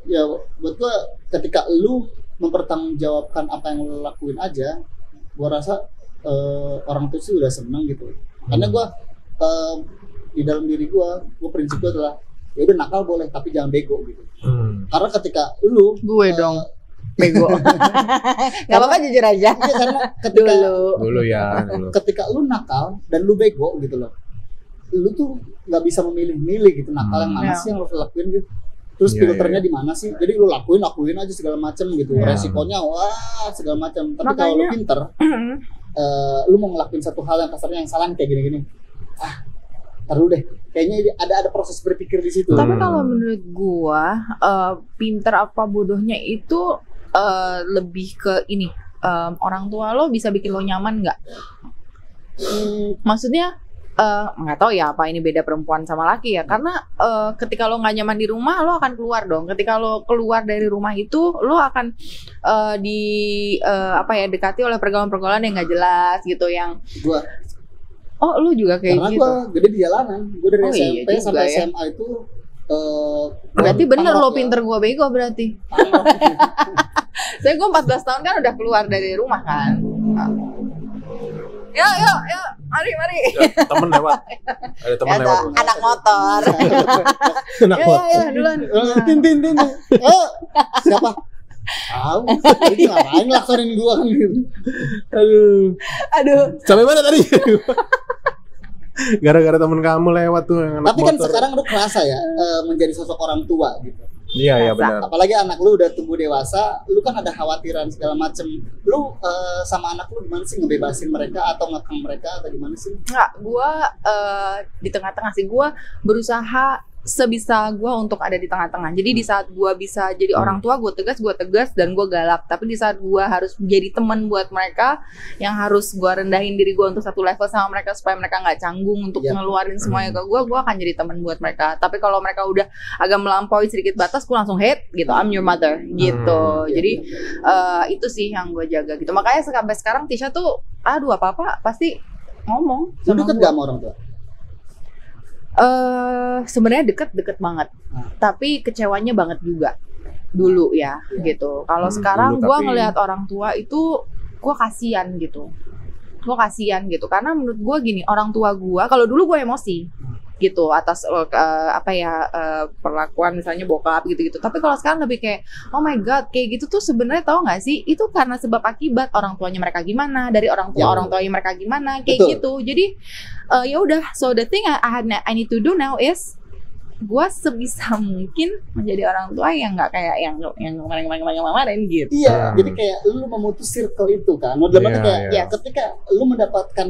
ya buat gue ketika lu mempertanggungjawabkan apa yang lu lakuin aja, gue rasa orang tua sih udah seneng gitu. Karena gue di dalam diri gue prinsip gue adalah ya udah nakal boleh tapi jangan bego gitu. Karena ketika lu dong bego nggak apa-apa, jujur aja. Karena ketika dulu ketika lu nakal dan lu bego gitu loh, lu tuh nggak bisa memilih-milih gitu nakal yang mana sih yang lu lakuin gitu. Terus filternya di mana sih? Jadi lu lakuin aja segala macam gitu. Resikonya wah segala macam. Tapi kalau lu pinter, lu mau ngelakuin satu hal yang kasarnya yang salah kayak gini-gini. Taruh deh. Kayaknya ada proses berpikir di situ. Tapi kalau menurut gua pinter apa bodohnya itu lebih ke ini. Orang tua lo bisa bikin lo nyaman nggak? Maksudnya nggak tahu ya apa ini beda perempuan sama laki ya, karena ketika lo nggak nyaman di rumah lo akan keluar dong. Ketika lo keluar dari rumah itu lo akan dekati oleh pergaulan-pergaulan yang nggak jelas gitu, yang lu juga kayak karena gitu. Karena gue gede di jalanan, gue dari SMP sampai SMA itu berarti bener lo pinter, gue bego berarti. Saya gue 14 tahun kan udah keluar dari rumah kan. Yuk, mari. Ya, temen lewat. Ada temen lewat. Bro. Anak motor. Anak motor. Ya, duluan. Tin. Siapa? Tahu. Ini ngapain laksonin gua kan gitu. Aduh. Sampai mana tadi? Gara-gara temen kamu lewat tuh yang anak Tapi kan motor. sekarang lu kerasa ya menjadi sosok orang tua gitu. Iya benar. Apalagi anak lu udah tumbuh dewasa, lu kan ada khawatiran segala macem. Lu sama anak lu gimana sih ngebebasin mereka atau ngekang mereka atau gimana sih? Nggak, gue di tengah-tengah sih. Gue berusaha sebisa gue untuk ada di tengah-tengah. Jadi di saat gue bisa jadi orang tua, gue tegas dan gue galak. Tapi di saat gue harus jadi teman buat mereka, yang harus gue rendahin diri gue untuk satu level sama mereka supaya mereka nggak canggung untuk ngeluarin semuanya ke gue akan jadi teman buat mereka. Tapi kalau mereka udah agak melampaui sedikit batas, gue langsung hate gitu. I'm your mother gitu. Jadi itu sih yang gue jaga gitu. Makanya sampai sekarang Tisha tuh, aduh apa-apa pasti ngomong Lu sama deket gue. gak sama orang tua? Sebenarnya deket banget, tapi kecewanya banget juga dulu ya gitu. Kalau sekarang dulu gue tapi- ngelihat orang tua itu gue kasihan gitu, karena menurut gue gini, orang tua gue kalau dulu gue emosi gitu atas perlakuan misalnya bokap gitu. Tapi kalau sekarang lebih kayak oh my god, kayak gitu tuh sebenarnya tahu nggak sih itu karena sebab akibat orang tuanya mereka gimana, dari orang tuanya mereka gimana kayak Betul. gitu. Jadi ya udah, so the thing I need to do now is gue sebisa mungkin menjadi orang tua yang nggak kayak yang kemarin gitu. Iya, jadi kayak lu memutus circle itu kan. Dalam arti kayak Iya. ketika lu mendapatkan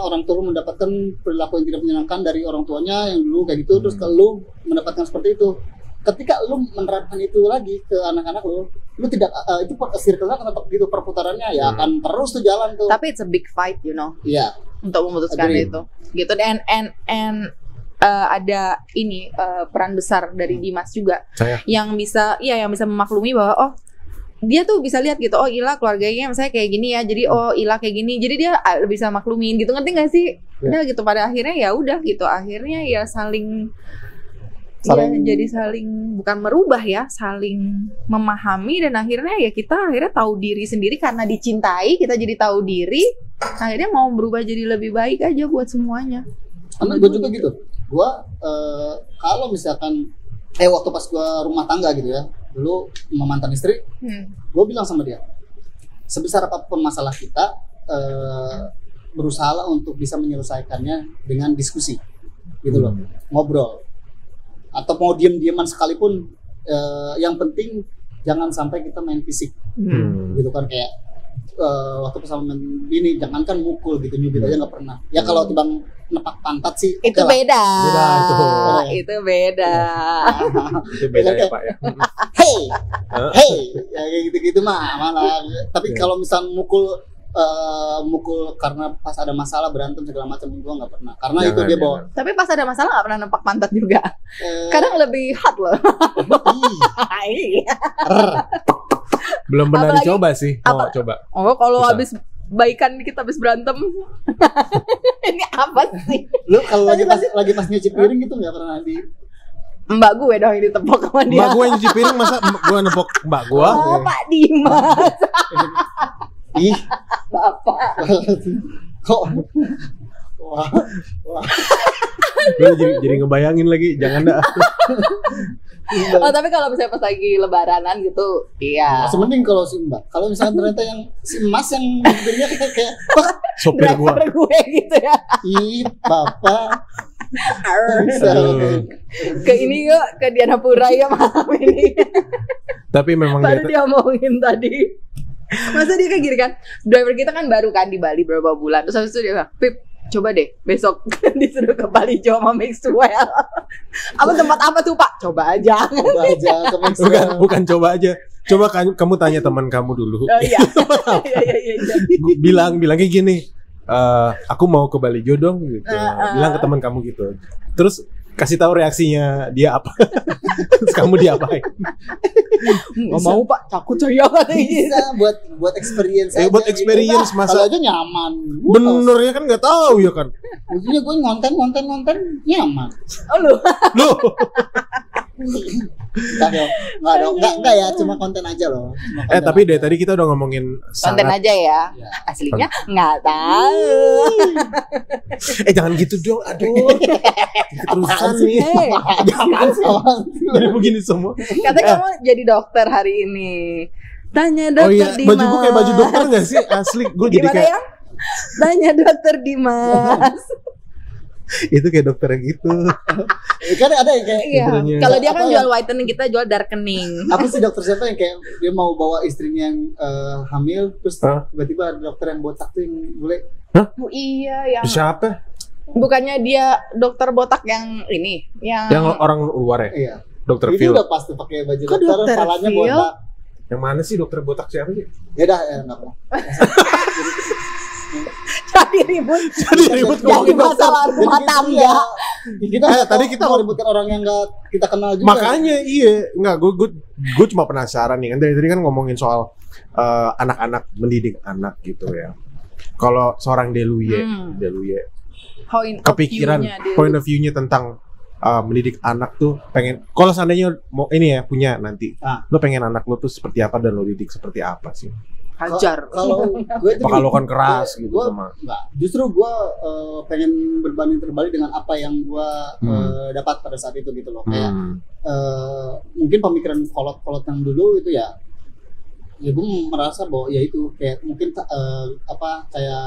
orang tua lu mendapatkan perilaku yang tidak menyenangkan dari orang tuanya yang dulu kayak gitu, terus kalau lu mendapatkan seperti itu, ketika lu menerapkan itu lagi ke anak-anak lu tidak itu circle-nya akan tetap gitu, perputarannya ya akan terus tuh jalan tuh. Tapi it's a big fight, you know, Iya. untuk memutuskan Agree. itu gitu. And ada ini peran besar dari Dimas juga Saya. yang bisa memaklumi bahwa oh dia tuh bisa lihat gitu, oh Ila keluarganya misalnya kayak gini ya, jadi oh Ila kayak gini, jadi dia bisa maklumin gitu, ngerti nggak sih? Udah gitu, pada akhirnya ya udah gitu, akhirnya ya saling jadi saling bukan merubah ya, saling memahami, dan akhirnya ya kita akhirnya tahu diri sendiri karena dicintai, kita jadi tahu diri, akhirnya mau berubah jadi lebih baik aja buat semuanya. Karena gue juga gitu. Gue kalau misalkan waktu pas gue rumah tangga gitu ya, dulu sama mantan istri, gue bilang sama dia, sebesar apapun masalah kita, berusaha untuk bisa menyelesaikannya dengan diskusi, gitu loh, ngobrol, atau mau diem-dieman sekalipun, yang penting jangan sampai kita main fisik, gitu kan, kayak waktu sama ini jangankan mukul gitu, nyubit aja nggak pernah. Ya kalau tibang nepak pantat sih Itu oke lah. beda. Itu. Itu beda. Itu beda ya Pak ya. Hey, ya kayak gitu-gitu mah malah. Tapi kalau misal mukul karena pas ada masalah berantem segala macam, gua nggak pernah. Karena itu Jangan, dia bawa. Tapi pas ada masalah nggak pernah nempak pantat juga. eh, Kadang lebih hot loh. ih, rrr. Belum pernah Apalagi- dicoba sih. Mau coba. Oh, kalau Bisa. habis baikan kita habis berantem. Ini apa sih? Lu kalau lagi pas nyuci piring gitu nggak pernah di. Mbak gue dong yang ditepok sama dia. Mbak gue yang nyuci piring, masa gue nepok mbak gue? Oh, Pak Dimas. Ih, Bapak. kok. Wah. Gue jadi ngebayangin lagi, jangan dah. Oh, tapi kalau misalnya pas lagi lebaranan gitu, iya. Masih mending kalau si Mbak. Kalau misalnya ternyata yang si Mas yang bibirnya kayak wah, Sopir gue. Driver gue gitu ya. ih, Bapak. Bisa. Aduh. Ke ini yuk, ke Dianapura ya malam ini. Tapi memang Baru dia dia omongin tadi. Masa dia kayak gini kan, driver kita kan baru kan di Bali beberapa bulan. Terus habis itu dia bilang, Pip, coba deh besok disuruh ke Bali coba Maxwell. Apa tempat apa tuh Pak? Coba aja. Coba aja ke Maxwell. bukan coba aja. Coba kamu tanya teman kamu dulu. Oh iya. Iya. Bilangnya gini, aku mau ke Bali dong gitu. Bilang ke teman kamu gitu. Terus kasih tahu reaksinya dia apa. Terus kamu diapain? Nggak mau Pak, takut saya katanya. Bisa buat experience aja. Buat experience gitu. masa Kalau aja nyaman. bener ya kan, nggak tahu ya kan. Ujungnya gue ngonten nyaman. Oh lu. Loh. Enggak ya, cuma konten aja loh. Cuma konten Tapi aja. dari tadi kita udah ngomongin Konten sangat. aja ya. Ya. Aslinya nggak tahu. Jangan gitu dong, aduh. Terusan nih. Jangan salah. Jadi begini semua. Katanya kamu jadi dokter hari ini. Tanya dokter Oh iya, Dimas. baju gue kayak baju dokter gak sih? Asli, gue jadi Gimana kayak ya? Tanya dokter Dimas. itu kayak dokter gitu. Kan ada yang kayak Iya. Intronya. Kalau dia kan Apa jual whitening, kita jual darkening. apa sih dokter siapa yang kayak dia mau bawa istrinya yang hamil terus Hah? tiba-tiba ada dokter yang botak tuh yang bule. Oh, iya, yang Siapa? bukannya dia dokter botak yang ini, Yang orang luar ya? Iya. Dokter Ini Phil. udah pasti pakai baju Kok dokter, dokter kepalanya Phil? botak. Yang mana sih dokter botak siapa sih? Ya dah, ya enggak apa. jadi ribut. Jadi ribut Jadi ngomongin dokter. masalah rumah tangga. Kita Tadi kita mau ributkan orang yang enggak kita kenal juga. Makanya iya, nggak gue cuma penasaran nih kan dari tadi kan ngomongin soal anak-anak mendidik anak gitu ya. Kalau seorang Deluye kepikiran point of view-nya tentang mendidik anak tuh pengen kalau seandainya mau ini ya punya nanti lo pengen anak lo tuh seperti apa dan lo didik seperti apa sih? Hajar. Kalau gue itu Bakal lo kan keras gitu gua, sama enggak, justru gue pengen berbanding terbalik dengan apa yang gue dapat pada saat itu gitu loh. Kayak mungkin pemikiran kolot-kolot yang dulu itu ya gue merasa bahwa ya itu kayak mungkin kayak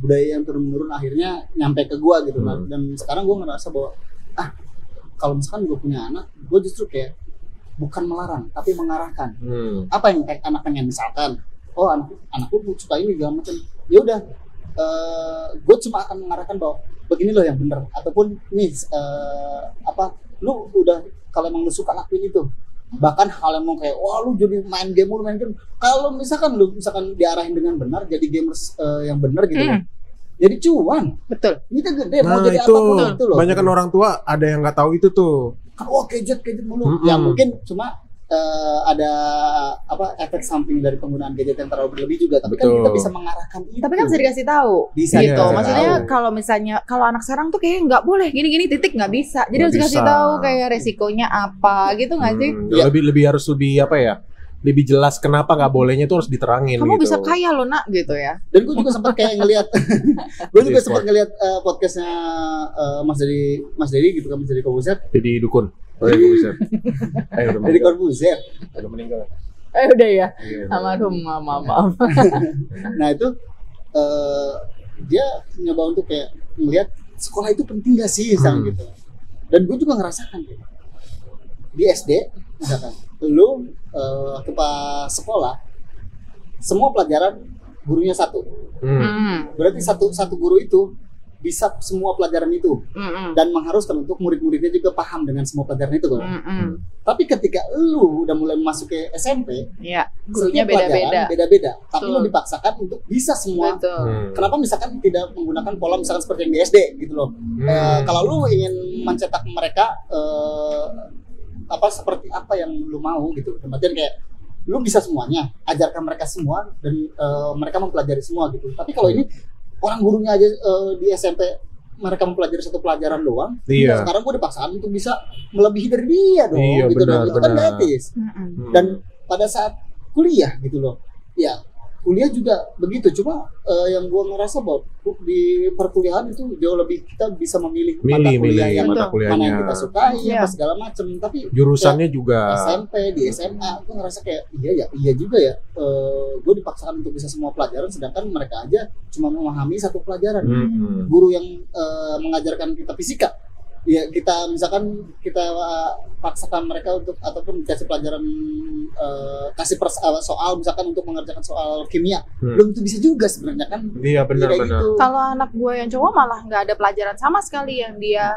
budaya yang turun-menurun akhirnya nyampe ke gue gitu. Nah, dan sekarang gue ngerasa bahwa kalau misalkan gue punya anak, gue justru kayak bukan melarang tapi mengarahkan. Apa yang anak pengen, misalkan anak lu suka ini segala macam, ya udah gue cuma akan mengarahkan bahwa begini loh yang benar, ataupun nih lu udah kalau emang lu suka lakuin itu. Bahkan hal yang mau kayak wah lu jadi main game, kalau misalkan diarahin dengan benar jadi gamers yang benar gitu ya. Jadi cuan. Betul. Ini tuh gede mau Nah jadi itu apapun itu loh. banyak kan orang tua ada yang nggak tahu itu tuh. Kan gadget mulu. Ya mungkin cuma ada efek samping dari penggunaan gadget yang terlalu berlebih juga, tapi kan Betul. kita bisa mengarahkan itu. Tapi kan bisa dikasih tahu. Bisa gitu. dikasih Maksudnya tahu. kalau misalnya kalau anak sekarang tuh kayak nggak boleh gini-gini titik nggak bisa. Jadi Nggak harus dikasih bisa. tahu kayak resikonya apa gitu nggak sih? Iya. Lebih harus lebih apa ya? Lebih jelas kenapa nggak bolehnya tuh harus diterangin Kamu gitu. bisa kaya loh nak gitu ya. Dan gue juga sempat kayak ngelihat podcastnya Mas Dedi gitu kan, Mas Dedi Corbuzier. Jadi dukun. Oh ya gue bisa. Udah Dedi meninggal. Corbuzier. Udah meninggal. Udah ya. Iya, Almarhum maaf. Nah itu dia nyoba untuk kayak ngelihat sekolah itu penting gak sih gitu. Dan gue juga ngerasakan gitu. Di SD misalkan lu waktu pas sekolah semua pelajaran gurunya satu. Berarti satu guru itu bisa semua pelajaran itu dan mengharuskan untuk murid-muridnya juga paham dengan semua pelajaran itu kan. Tapi ketika lu udah mulai masuk ke SMP, Ya, gurunya setiap pelajaran beda-beda. Tapi lu Betul. dipaksakan untuk bisa semua. Betul. Kenapa misalkan tidak menggunakan pola misalkan seperti yang di SD gitu loh. Kalau lu ingin mencetak mereka seperti apa yang lu mau gitu. Kemudian kayak lu bisa semuanya, ajarkan mereka semua dan mereka mempelajari semua gitu. Tapi kalau ini orang gurunya aja di SMP mereka mempelajari satu pelajaran doang. Iya. Nah, sekarang gue dipaksakan untuk bisa melebihi dari dia dong. Iya, gitu benar, dong. Itu kan benar. gratis. Dan pada saat kuliah gitu loh, ya kuliah juga begitu. Cuma yang gue ngerasa bahwa di perkuliahan itu jauh lebih kita bisa memilih mata kuliah yang mata mana yang kuliahnya. kita sukai Iya. apa segala macam. Tapi Jurusannya juga. SMP di SMA gue ngerasa kayak iya juga ya. Gue dipaksakan untuk bisa semua pelajaran, sedangkan mereka aja cuma memahami satu pelajaran. Guru yang mengajarkan kita fisika, ya kita misalkan kita paksakan mereka untuk ataupun dikasih pelajaran soal misalkan untuk mengerjakan soal kimia, belum itu bisa juga sebenarnya kan. Iya benar-benar. Gitu. Kalau anak gue yang cowok malah nggak ada pelajaran sama sekali yang dia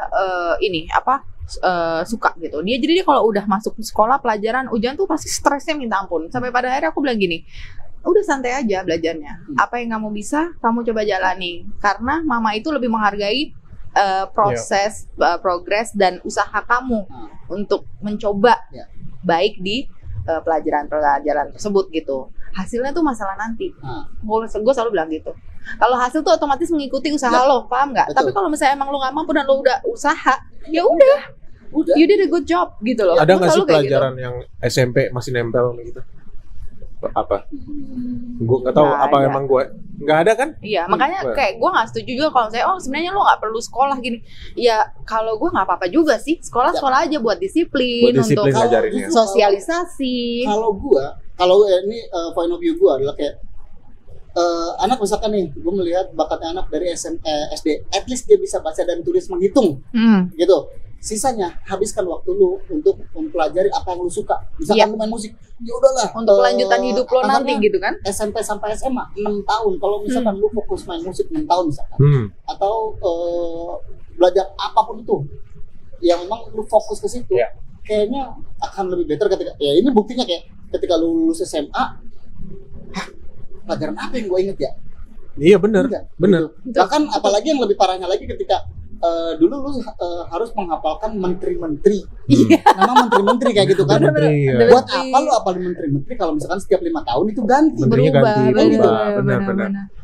suka gitu. Jadi dia kalau udah masuk sekolah pelajaran ujian tuh pasti stresnya minta ampun. Sampai pada akhirnya aku bilang gini, udah santai aja belajarnya. Apa yang kamu bisa, kamu coba jalani. Karena mama itu lebih menghargai proses, progres dan usaha kamu untuk mencoba baik di pelajaran-pelajaran tersebut gitu. Hasilnya tuh masalah nanti. Gue selalu bilang gitu. Kalau hasil tuh otomatis mengikuti usaha lo, paham nggak? Betul. Tapi kalau misalnya emang lo nggak mampu dan lo udah usaha, ya udah. Udah. You did a good job gitu loh. Ada Gua nggak sih selalu kayak gitu. pelajaran yang SMP masih nempel gitu? Apa? Gue nggak tahu Nggak apa ada. emang gue nggak ada kan? Iya, makanya kayak gue nggak setuju juga kalau saya sebenarnya lo nggak perlu sekolah gini. Ya kalau gue nggak apa-apa juga sih, sekolah aja buat disiplin, Buat disiplin untuk ngajarinnya. sosialisasi. Kalau ini point of view gue adalah kayak anak misalkan nih, gue melihat bakatnya anak dari SD, at least dia bisa baca dan tulis menghitung, gitu. Sisanya habiskan waktu lu untuk mempelajari apa yang lu suka. Misalkan Iya. lu main musik, ya udahlah. Untuk kelanjutan hidup lo nanti akhirnya gitu kan? SMP sampai SMA 6 tahun. Kalau misalkan lu fokus main musik 6 tahun misalkan, atau belajar apapun itu, yang memang lu fokus ke situ, Iya. kayaknya akan lebih better ketika ya ini buktinya kayak ketika lu lulus SMA, pelajaran apa yang gue inget ya? Iya benar, Enggak, benar. gitu. Bahkan apalagi yang lebih parahnya lagi ketika dulu lu harus menghafalkan menteri-menteri. Nama menteri-menteri kayak gitu kan. Menteri, ya. Buat apa lu hafalin menteri-menteri kalau misalkan setiap 5 tahun itu ganti? Menterinya ganti, benar.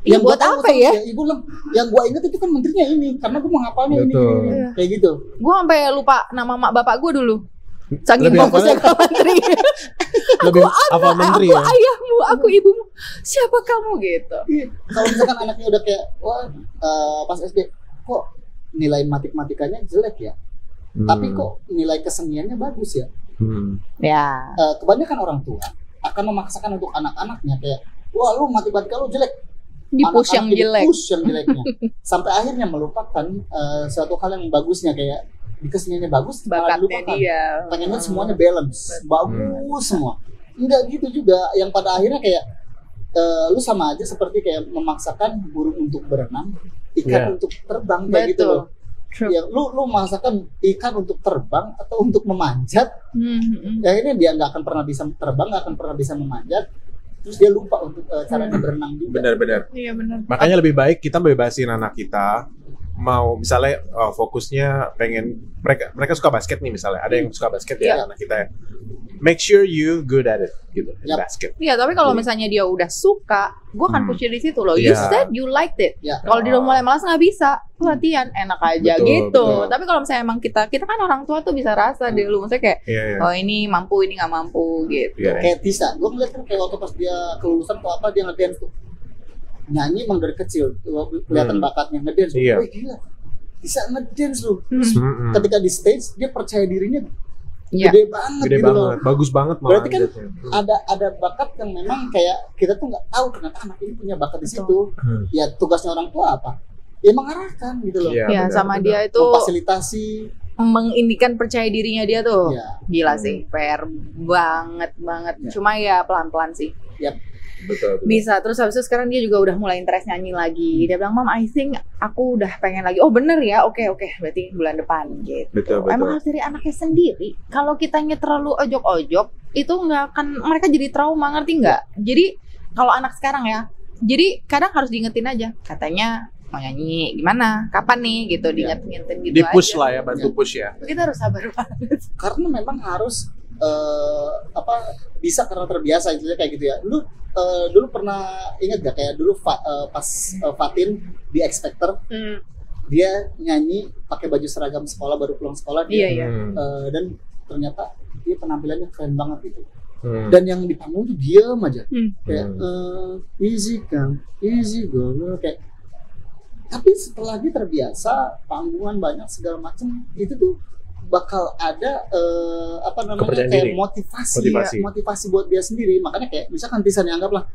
Yang buat gua tahu apa ya? Yang gua inget itu kan menterinya ini karena gua menghafalnya ini. Betul. Kayak gitu. Gue sampai lupa nama mak bapak gue dulu. Saking Lebih fokusnya ke menteri. Lebih apa menteri Aku ya? ayahmu, aku ibumu. Siapa kamu gitu? Iya. Kalau misalkan anaknya udah kayak wah pas SD kok nilai matematikanya jelek ya. Tapi kok nilai keseniannya bagus ya. Ya. Kebanyakan orang tua akan memaksakan untuk anak-anaknya kayak wah lu matematika lu jelek. Di-push yang Anak-anak jelek. di-push yang jeleknya. Sampai akhirnya melupakan suatu hal yang bagusnya kayak di keseniannya bagus malah Bakatnya dilupakan. dia. Pengennya semuanya balance, bagus semua. Enggak gitu juga yang pada akhirnya kayak lu sama aja seperti kayak memaksakan burung untuk berenang, ikan untuk terbang kayak gitu loh. True. Ya, lu memaksakan ikan untuk terbang atau untuk memanjat, ya ini dia nggak akan pernah bisa terbang, nggak akan pernah bisa memanjat, terus dia lupa untuk caranya berenang juga. Benar-benar. Iya benar. Makanya lebih baik kita bebasin anak kita mau misalnya fokusnya pengen mereka suka basket nih misalnya ada yang suka basket ya anak kita ya. Make sure you good at it gitu in Yap. basket. Iya, tapi kalau misalnya dia udah suka, gue akan push dia di situ loh. You Iya. said you liked it. Ya. Kalau dia udah mulai malas nggak bisa, latihan enak aja Betul, gitu. betul. Tapi kalau misalnya emang kita kan orang tua tuh bisa rasa deh lu, maksudnya kayak Iya, iya. oh ini mampu, ini nggak mampu gitu. Iya. Kayak Tisa, gue ngeliat kan kayak waktu pas dia kelulusan atau apa dia ngedance tuh nyanyi emang dari kecil kelihatan bakatnya ngedance. Iya. Wih gila, bisa ngedance lu. Mm-mm. Ketika di stage dia percaya dirinya Iya. gede banget Gede gitu loh. banget, bagus banget malah. Berarti kan gitu. ada bakat yang memang kayak kita tuh nggak tahu ternyata anak ini punya bakat di situ. Hmm. Ya tugasnya orang tua apa? Ya mengarahkan gitu loh. Iya, Ya, benar, sama benar. dia itu Memfasilitasi. mengindikan percaya dirinya dia tuh. Ya. Gila sih, PR banget. Ya. Cuma ya pelan-pelan sih. Yap. Betul. Bisa. Terus habis itu sekarang dia juga udah mulai interest nyanyi lagi. Dia bilang, "Mom, I think aku udah pengen lagi." Oh bener ya, oke. Berarti bulan depan gitu. Betul. Emang harus dari anaknya sendiri. Kalau kitanya terlalu ojok-ojok, itu nggak akan, mereka jadi trauma, ngerti nggak? Jadi kalau anak sekarang ya, jadi kadang harus diingetin aja. Katanya mau nyanyi, gimana? Kapan nih? Gitu, diingetin gitu Di push aja. lah ya, bantu push ya. Kita harus sabar banget. Karena memang harus bisa karena terbiasa istilahnya kayak gitu ya. Lu dulu pernah ingat gak kayak dulu pas Fatin di X Factor dia nyanyi pakai baju seragam sekolah baru pulang sekolah dia Iya. dan ternyata dia penampilannya keren banget gitu. Hmm. Dan yang di panggung tuh diem aja kayak Hmm. easy come easy go kayak. Tapi setelah dia terbiasa panggungan banyak segala macam itu tuh bakal ada Kepercayaan kayak diri. motivasi buat dia sendiri. Makanya kayak misalkan Tisan anggaplah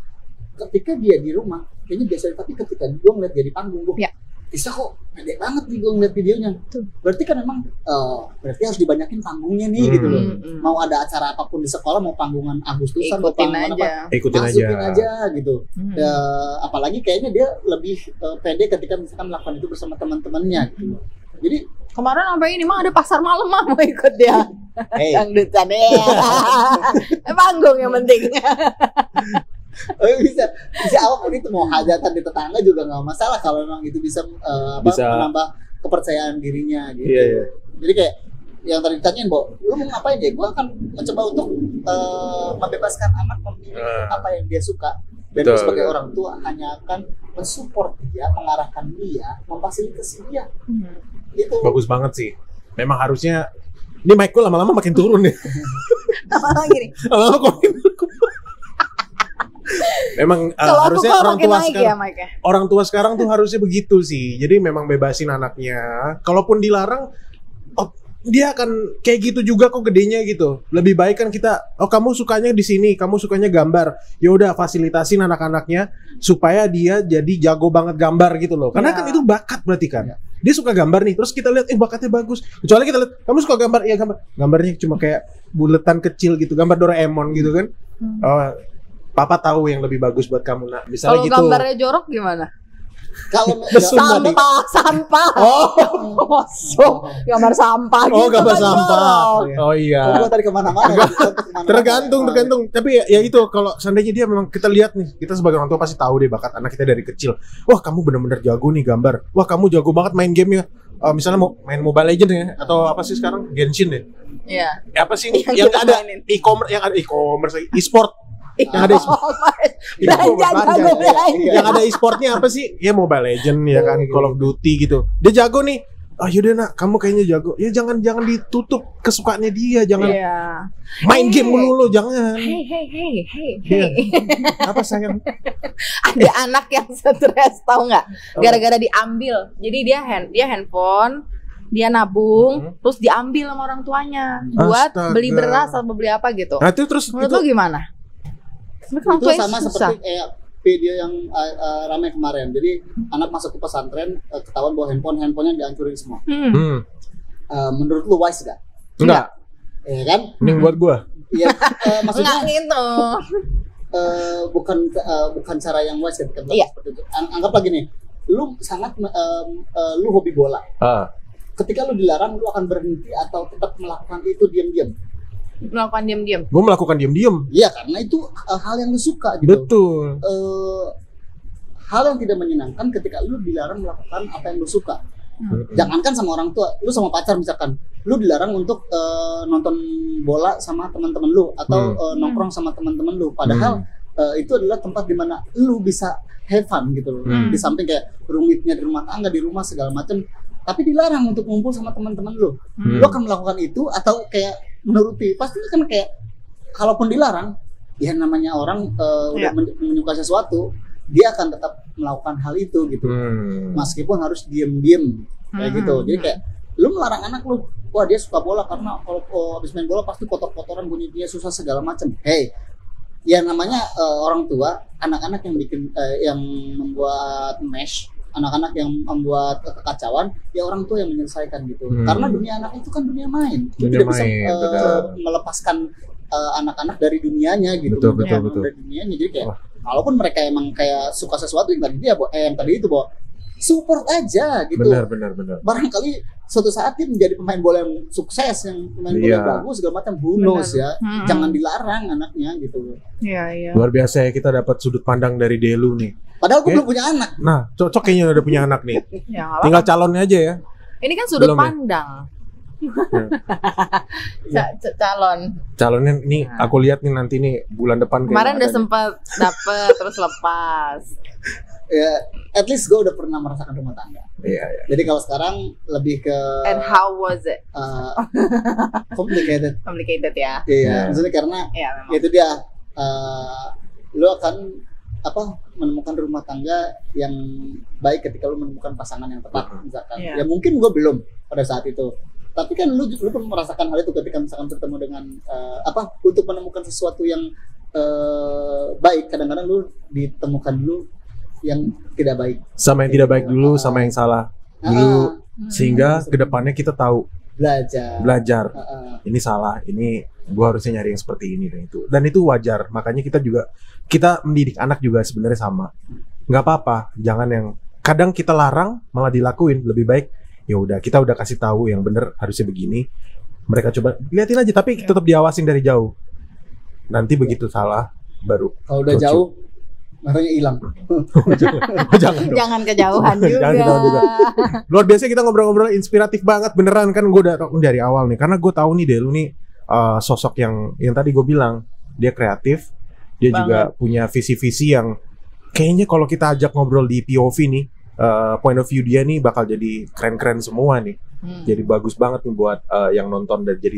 ketika dia di rumah kayaknya biasa, tapi ketika gue ngeliat dia di panggung gue bisa kok pede banget nih gue ngeliat videonya. Berarti kan memang berarti harus dibanyakin panggungnya nih gitu loh. Mau ada acara apapun di sekolah, mau panggungan Agustusan, mau Ikutin panggungan aja. apa, Ikutin masukin aja. aja gitu. Apalagi kayaknya dia lebih pede ketika misalkan melakukan itu bersama teman-temannya gitu. Jadi Kemarin sampai ini mah ada pasar malam mah mau ikut dia. hey, Dangdutan ya. Panggung yang penting. bisa apapun itu, mau hajatan di tetangga juga nggak masalah kalau memang itu bisa menambah kepercayaan dirinya gitu. Iya. Jadi kayak yang tadi ditanyain, Bo, lu mau ngapain ya? Gue akan mencoba untuk membebaskan anak memilih apa yang dia suka. Dan Betul. gue sebagai orang tua hanya akan mensupport dia, mengarahkan dia, memfasilitasi dia. Itu Bagus banget sih. Memang harusnya Ini mic gue lama-lama makin turun nih. Lama-lama gini. Lama-lama kok makin turun. Memang Kalau aku harusnya kok orang makin tua naik sekarang, ya mic-nya. orang tua sekarang tuh harusnya begitu sih. Jadi memang bebasin anaknya. Kalaupun dilarang, dia akan kayak gitu juga kok gedenya gitu. Lebih baik kan kita, kamu sukanya di sini, kamu sukanya gambar. Ya udah fasilitasin anak-anaknya supaya dia jadi jago banget gambar gitu loh. Karena kan itu bakat berarti kan. Dia suka gambar nih, terus kita lihat bakatnya bagus. Kecuali kita lihat kamu suka gambar, ya gambarnya cuma kayak buletan kecil gitu, gambar Doraemon gitu kan. Papa tahu yang lebih bagus buat kamu nak. Misalnya Kalau gitu. gambarnya jorok gimana? Kalau Sampah. Gambar sampah gitu. Gambar kan sampah. jorok. Oh iya. gua tadi kemana-mana. Tergantung. Tapi ya itu kalau seandainya dia memang kita lihat nih, kita sebagai orang tua pasti tahu deh bakat anak kita dari kecil. Wah kamu benar-benar jago nih gambar. Wah kamu jago banget main game ya. Misalnya mau main Mobile Legends ya, atau apa sih sekarang Genshin deh. Iya. Apa sih yang ada e-commerce, e-sport. Yang ada yang ada e-sportnya apa sih? Ya Mobile Legends ya kan, Call of Duty gitu. Dia jago nih. Yaudah nak, kamu kayaknya jago. Ya jangan ditutup kesukaannya dia, jangan main game mulu, jangan. Hey. Apa sayang? Ada anak yang stres tahu nggak? Gara-gara diambil. Jadi dia handphone, dia nabung, terus diambil sama orang tuanya buat beli beras atau beli apa gitu. Nah itu terus menurut lo gimana? Itu sama seperti kayak video yang ramai kemarin. Jadi anak masuk ke pesantren, ketahuan bawa handphonenya dihancurin semua. Menurut lu wise gak? Enggak. Iya kan? Mending buat gua. Iya. Maksudnya enggak gitu. Bukan cara yang wise ketika seperti itu. Anggap lagi nih, lu sangat lu hobi bola. Ketika lu dilarang, lu akan berhenti atau tetap melakukan itu diam-diam? Melakukan diam-diam. Gue melakukan diam-diam. Iya, karena itu hal yang lu suka gitu. Betul. Hal yang tidak menyenangkan ketika lu dilarang melakukan apa yang lu suka. Jangankan sama orang tua, lu sama pacar misalkan, lu dilarang untuk nonton bola sama teman-teman lu atau nongkrong sama teman-teman lu. Padahal itu adalah tempat di mana lu bisa have fun gitu loh. Di samping kayak rumitnya di rumah tangga, di rumah segala macam, tapi dilarang untuk ngumpul sama teman-teman lu. Lu akan melakukan itu atau kayak menuruti? Pasti kan kayak kalaupun dilarang, ya namanya orang udah menyukai sesuatu, dia akan tetap melakukan hal itu gitu. Meskipun harus diem-diem kayak gitu. Jadi kayak lu melarang anak lu, wah dia suka bola karena kalau habis main bola pasti kotor-kotoran, bunyi dia susah segala macam. Hey, ya namanya orang tua, anak-anak yang bikin yang membuat mesh, anak-anak yang membuat kekacauan, ya orang tua yang menyelesaikan gitu. Karena dunia anak itu kan dunia main. Dia tidak bisa melepaskan anak-anak dari dunianya gitu. Betul. Dari dunianya. Jadi kayak walaupun mereka emang kayak suka sesuatu yang tadi yang tadi itu support aja gitu. Benar. Barangkali suatu saat dia menjadi pemain bola yang sukses, yang pemain bola yang bagus segala macam, bonus ya. Jangan dilarang anaknya gitu. Iya. Luar biasa ya, kita dapat sudut pandang dari Delu nih. Padahal gue belum punya anak. Nah, cocok kayaknya udah punya anak nih. Ya, tinggal calonnya aja ya. Ini kan sudut belum pandang. Calonnya nih aku lihat nih nanti nih bulan depan kemarin udah sempat dapet terus lepas. Ya, at least gue udah pernah merasakan rumah tangga. Iya. Jadi kalau sekarang lebih ke And how was it? Complicated ya. Iya. Maksudnya karena itu dia lu akan menemukan rumah tangga yang baik ketika lu menemukan pasangan yang tepat misalkan. Ya mungkin gue belum pada saat itu. Tapi kan lu pun merasakan hal itu ketika misalkan bertemu dengan untuk menemukan sesuatu yang baik, kadang-kadang lu ditemukan dulu yang tidak baik. Sama yang tidak baik dulu, sama yang salah dulu, sehingga kedepannya kita tahu belajar. Ini salah, ini gua harusnya nyari yang seperti ini dan itu wajar. Makanya kita mendidik anak juga sebenarnya sama. Nggak apa-apa, jangan yang kadang kita larang malah dilakuin. Lebih baik ya udah kita udah kasih tahu yang bener harusnya begini. Mereka coba liatin aja, tapi tetap diawasin dari jauh. Nanti begitu salah baru. Kalau udah jauh makanya hilang. Jangan kejauhan juga. Luar biasa, kita ngobrol-ngobrol inspiratif banget beneran kan. Gue udah dari awal nih, karena gue tahu nih Delu nih sosok yang tadi gue bilang, dia kreatif, dia juga punya visi-visi yang kayaknya kalau kita ajak ngobrol di POV nih, point of view dia nih bakal jadi keren-keren semua nih. Jadi bagus banget nih buat yang nonton dan jadi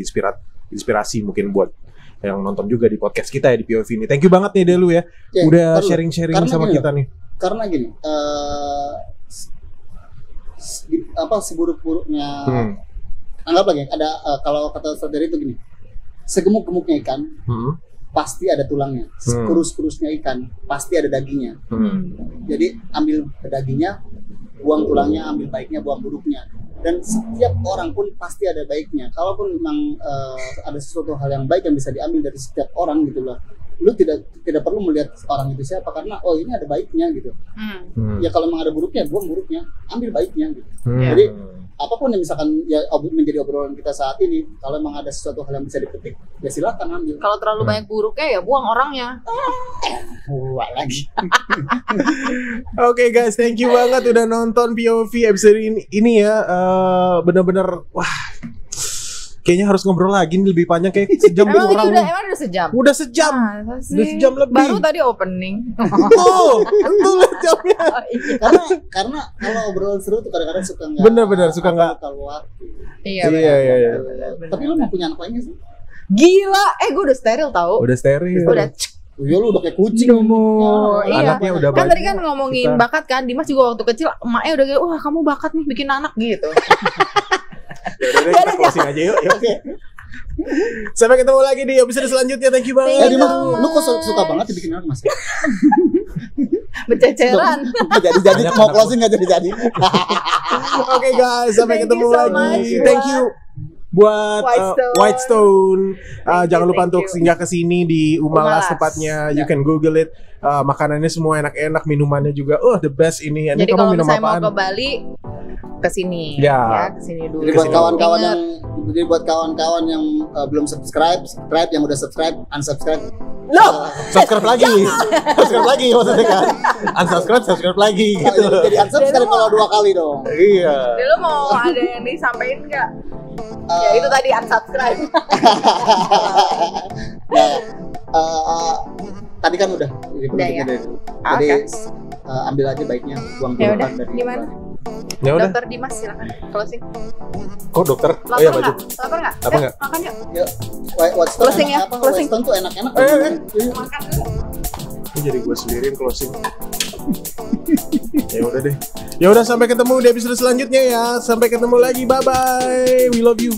inspirasi mungkin buat yang nonton juga di podcast kita ya di POV ini. Thank you banget nih Delu ya. Udah sharing-sharing sama kita nih. Karena gini, seburuk-buruknya anggap lagi ada kalau kata saudari itu gini, segemuk-gemuknya ikan pasti ada tulangnya, sekurus-kurusnya ikan pasti ada dagingnya. Jadi ambil dagingnya, buang tulangnya, ambil baiknya, buang buruknya. Dan setiap orang pun pasti ada baiknya. Kalaupun memang ada sesuatu hal yang baik yang bisa diambil dari setiap orang gitu lah, lu tidak perlu melihat orang itu siapa, karena oh ini ada baiknya gitu. Ya kalau memang ada buruknya, buang buruknya, ambil baiknya gitu. Jadi apapun yang misalkan ya menjadi obrolan kita saat ini, kalau memang ada sesuatu hal yang bisa dipetik, ya silakan ambil. Kalau terlalu banyak buruknya ya buang orangnya. Wah lagi. Oke guys, thank you banget udah nonton POV episode ini ya. Bener-bener wah, kayaknya harus ngobrol lagi nih lebih panjang, kayak sejam Emang kurang. emang udah sejam? Udah sejam. Udah sejam lebih. Baru tadi opening. Tuh jamnya. Karena kalau obrolan seru tuh kadang-kadang suka nggak. Bener-bener suka nggak. Iya. Tapi lu mau punya anak lainnya sih? Gila, gue udah steril tau. Udah steril. Udah. Iya lu udah kayak kucing. Iya. Anaknya udah Kan banyak. tadi kan ngomongin bakat kan, Dimas juga waktu kecil emaknya udah kayak, wah kamu bakat nih bikin anak gitu. Udah, kita closing aja yuk. Sampai ketemu lagi di episode selanjutnya. Thank you banget. Dimas, lu kok suka banget dibikin anak Mas? Bececeran. Jadi mau closing nggak jadi. Oke guys, sampai Thank ketemu you so lagi. much Thank you buat White Stone. Jangan lupa thank untuk you. singgah ke sini di Umalas Umalas. tepatnya. You can Google it. Makanannya semua enak-enak, minumannya juga the best ini. Jadi Kamu kalau minum misalnya mau apaan? ke Bali, ke sini. Ya. Ke sini dulu. Jadi buat kawan-kawan Ingat. yang buat kawan-kawan yang belum subscribe, yang udah subscribe, unsubscribe. Subscribe lagi. Subscribe lagi maksudnya kan. Subscribe lagi gitu. Jadi unsubscribe kalau 2 kali dong. Iya. Dulu mau ada yang disampaikan nggak? Ya itu tadi unsubscribe. Tadi kan udah. Udah ya. Jadi ambil aja baiknya, buang Ya udah, buruknya dari. gimana? Ya udah. Dokter Dimas silakan closing. Kok dokter? Lapar Oh ya nggak? maju. Lapar nggak? Apa nggak? Makan yuk. Ya, What's Closing ya, apa? closing. Weston tuh enak-enak. Makan dulu. Ini jadi gue sendiri yang closing. Ya udah deh. Ya udah, sampai ketemu di episode selanjutnya ya. Sampai ketemu lagi. Bye bye. We love you.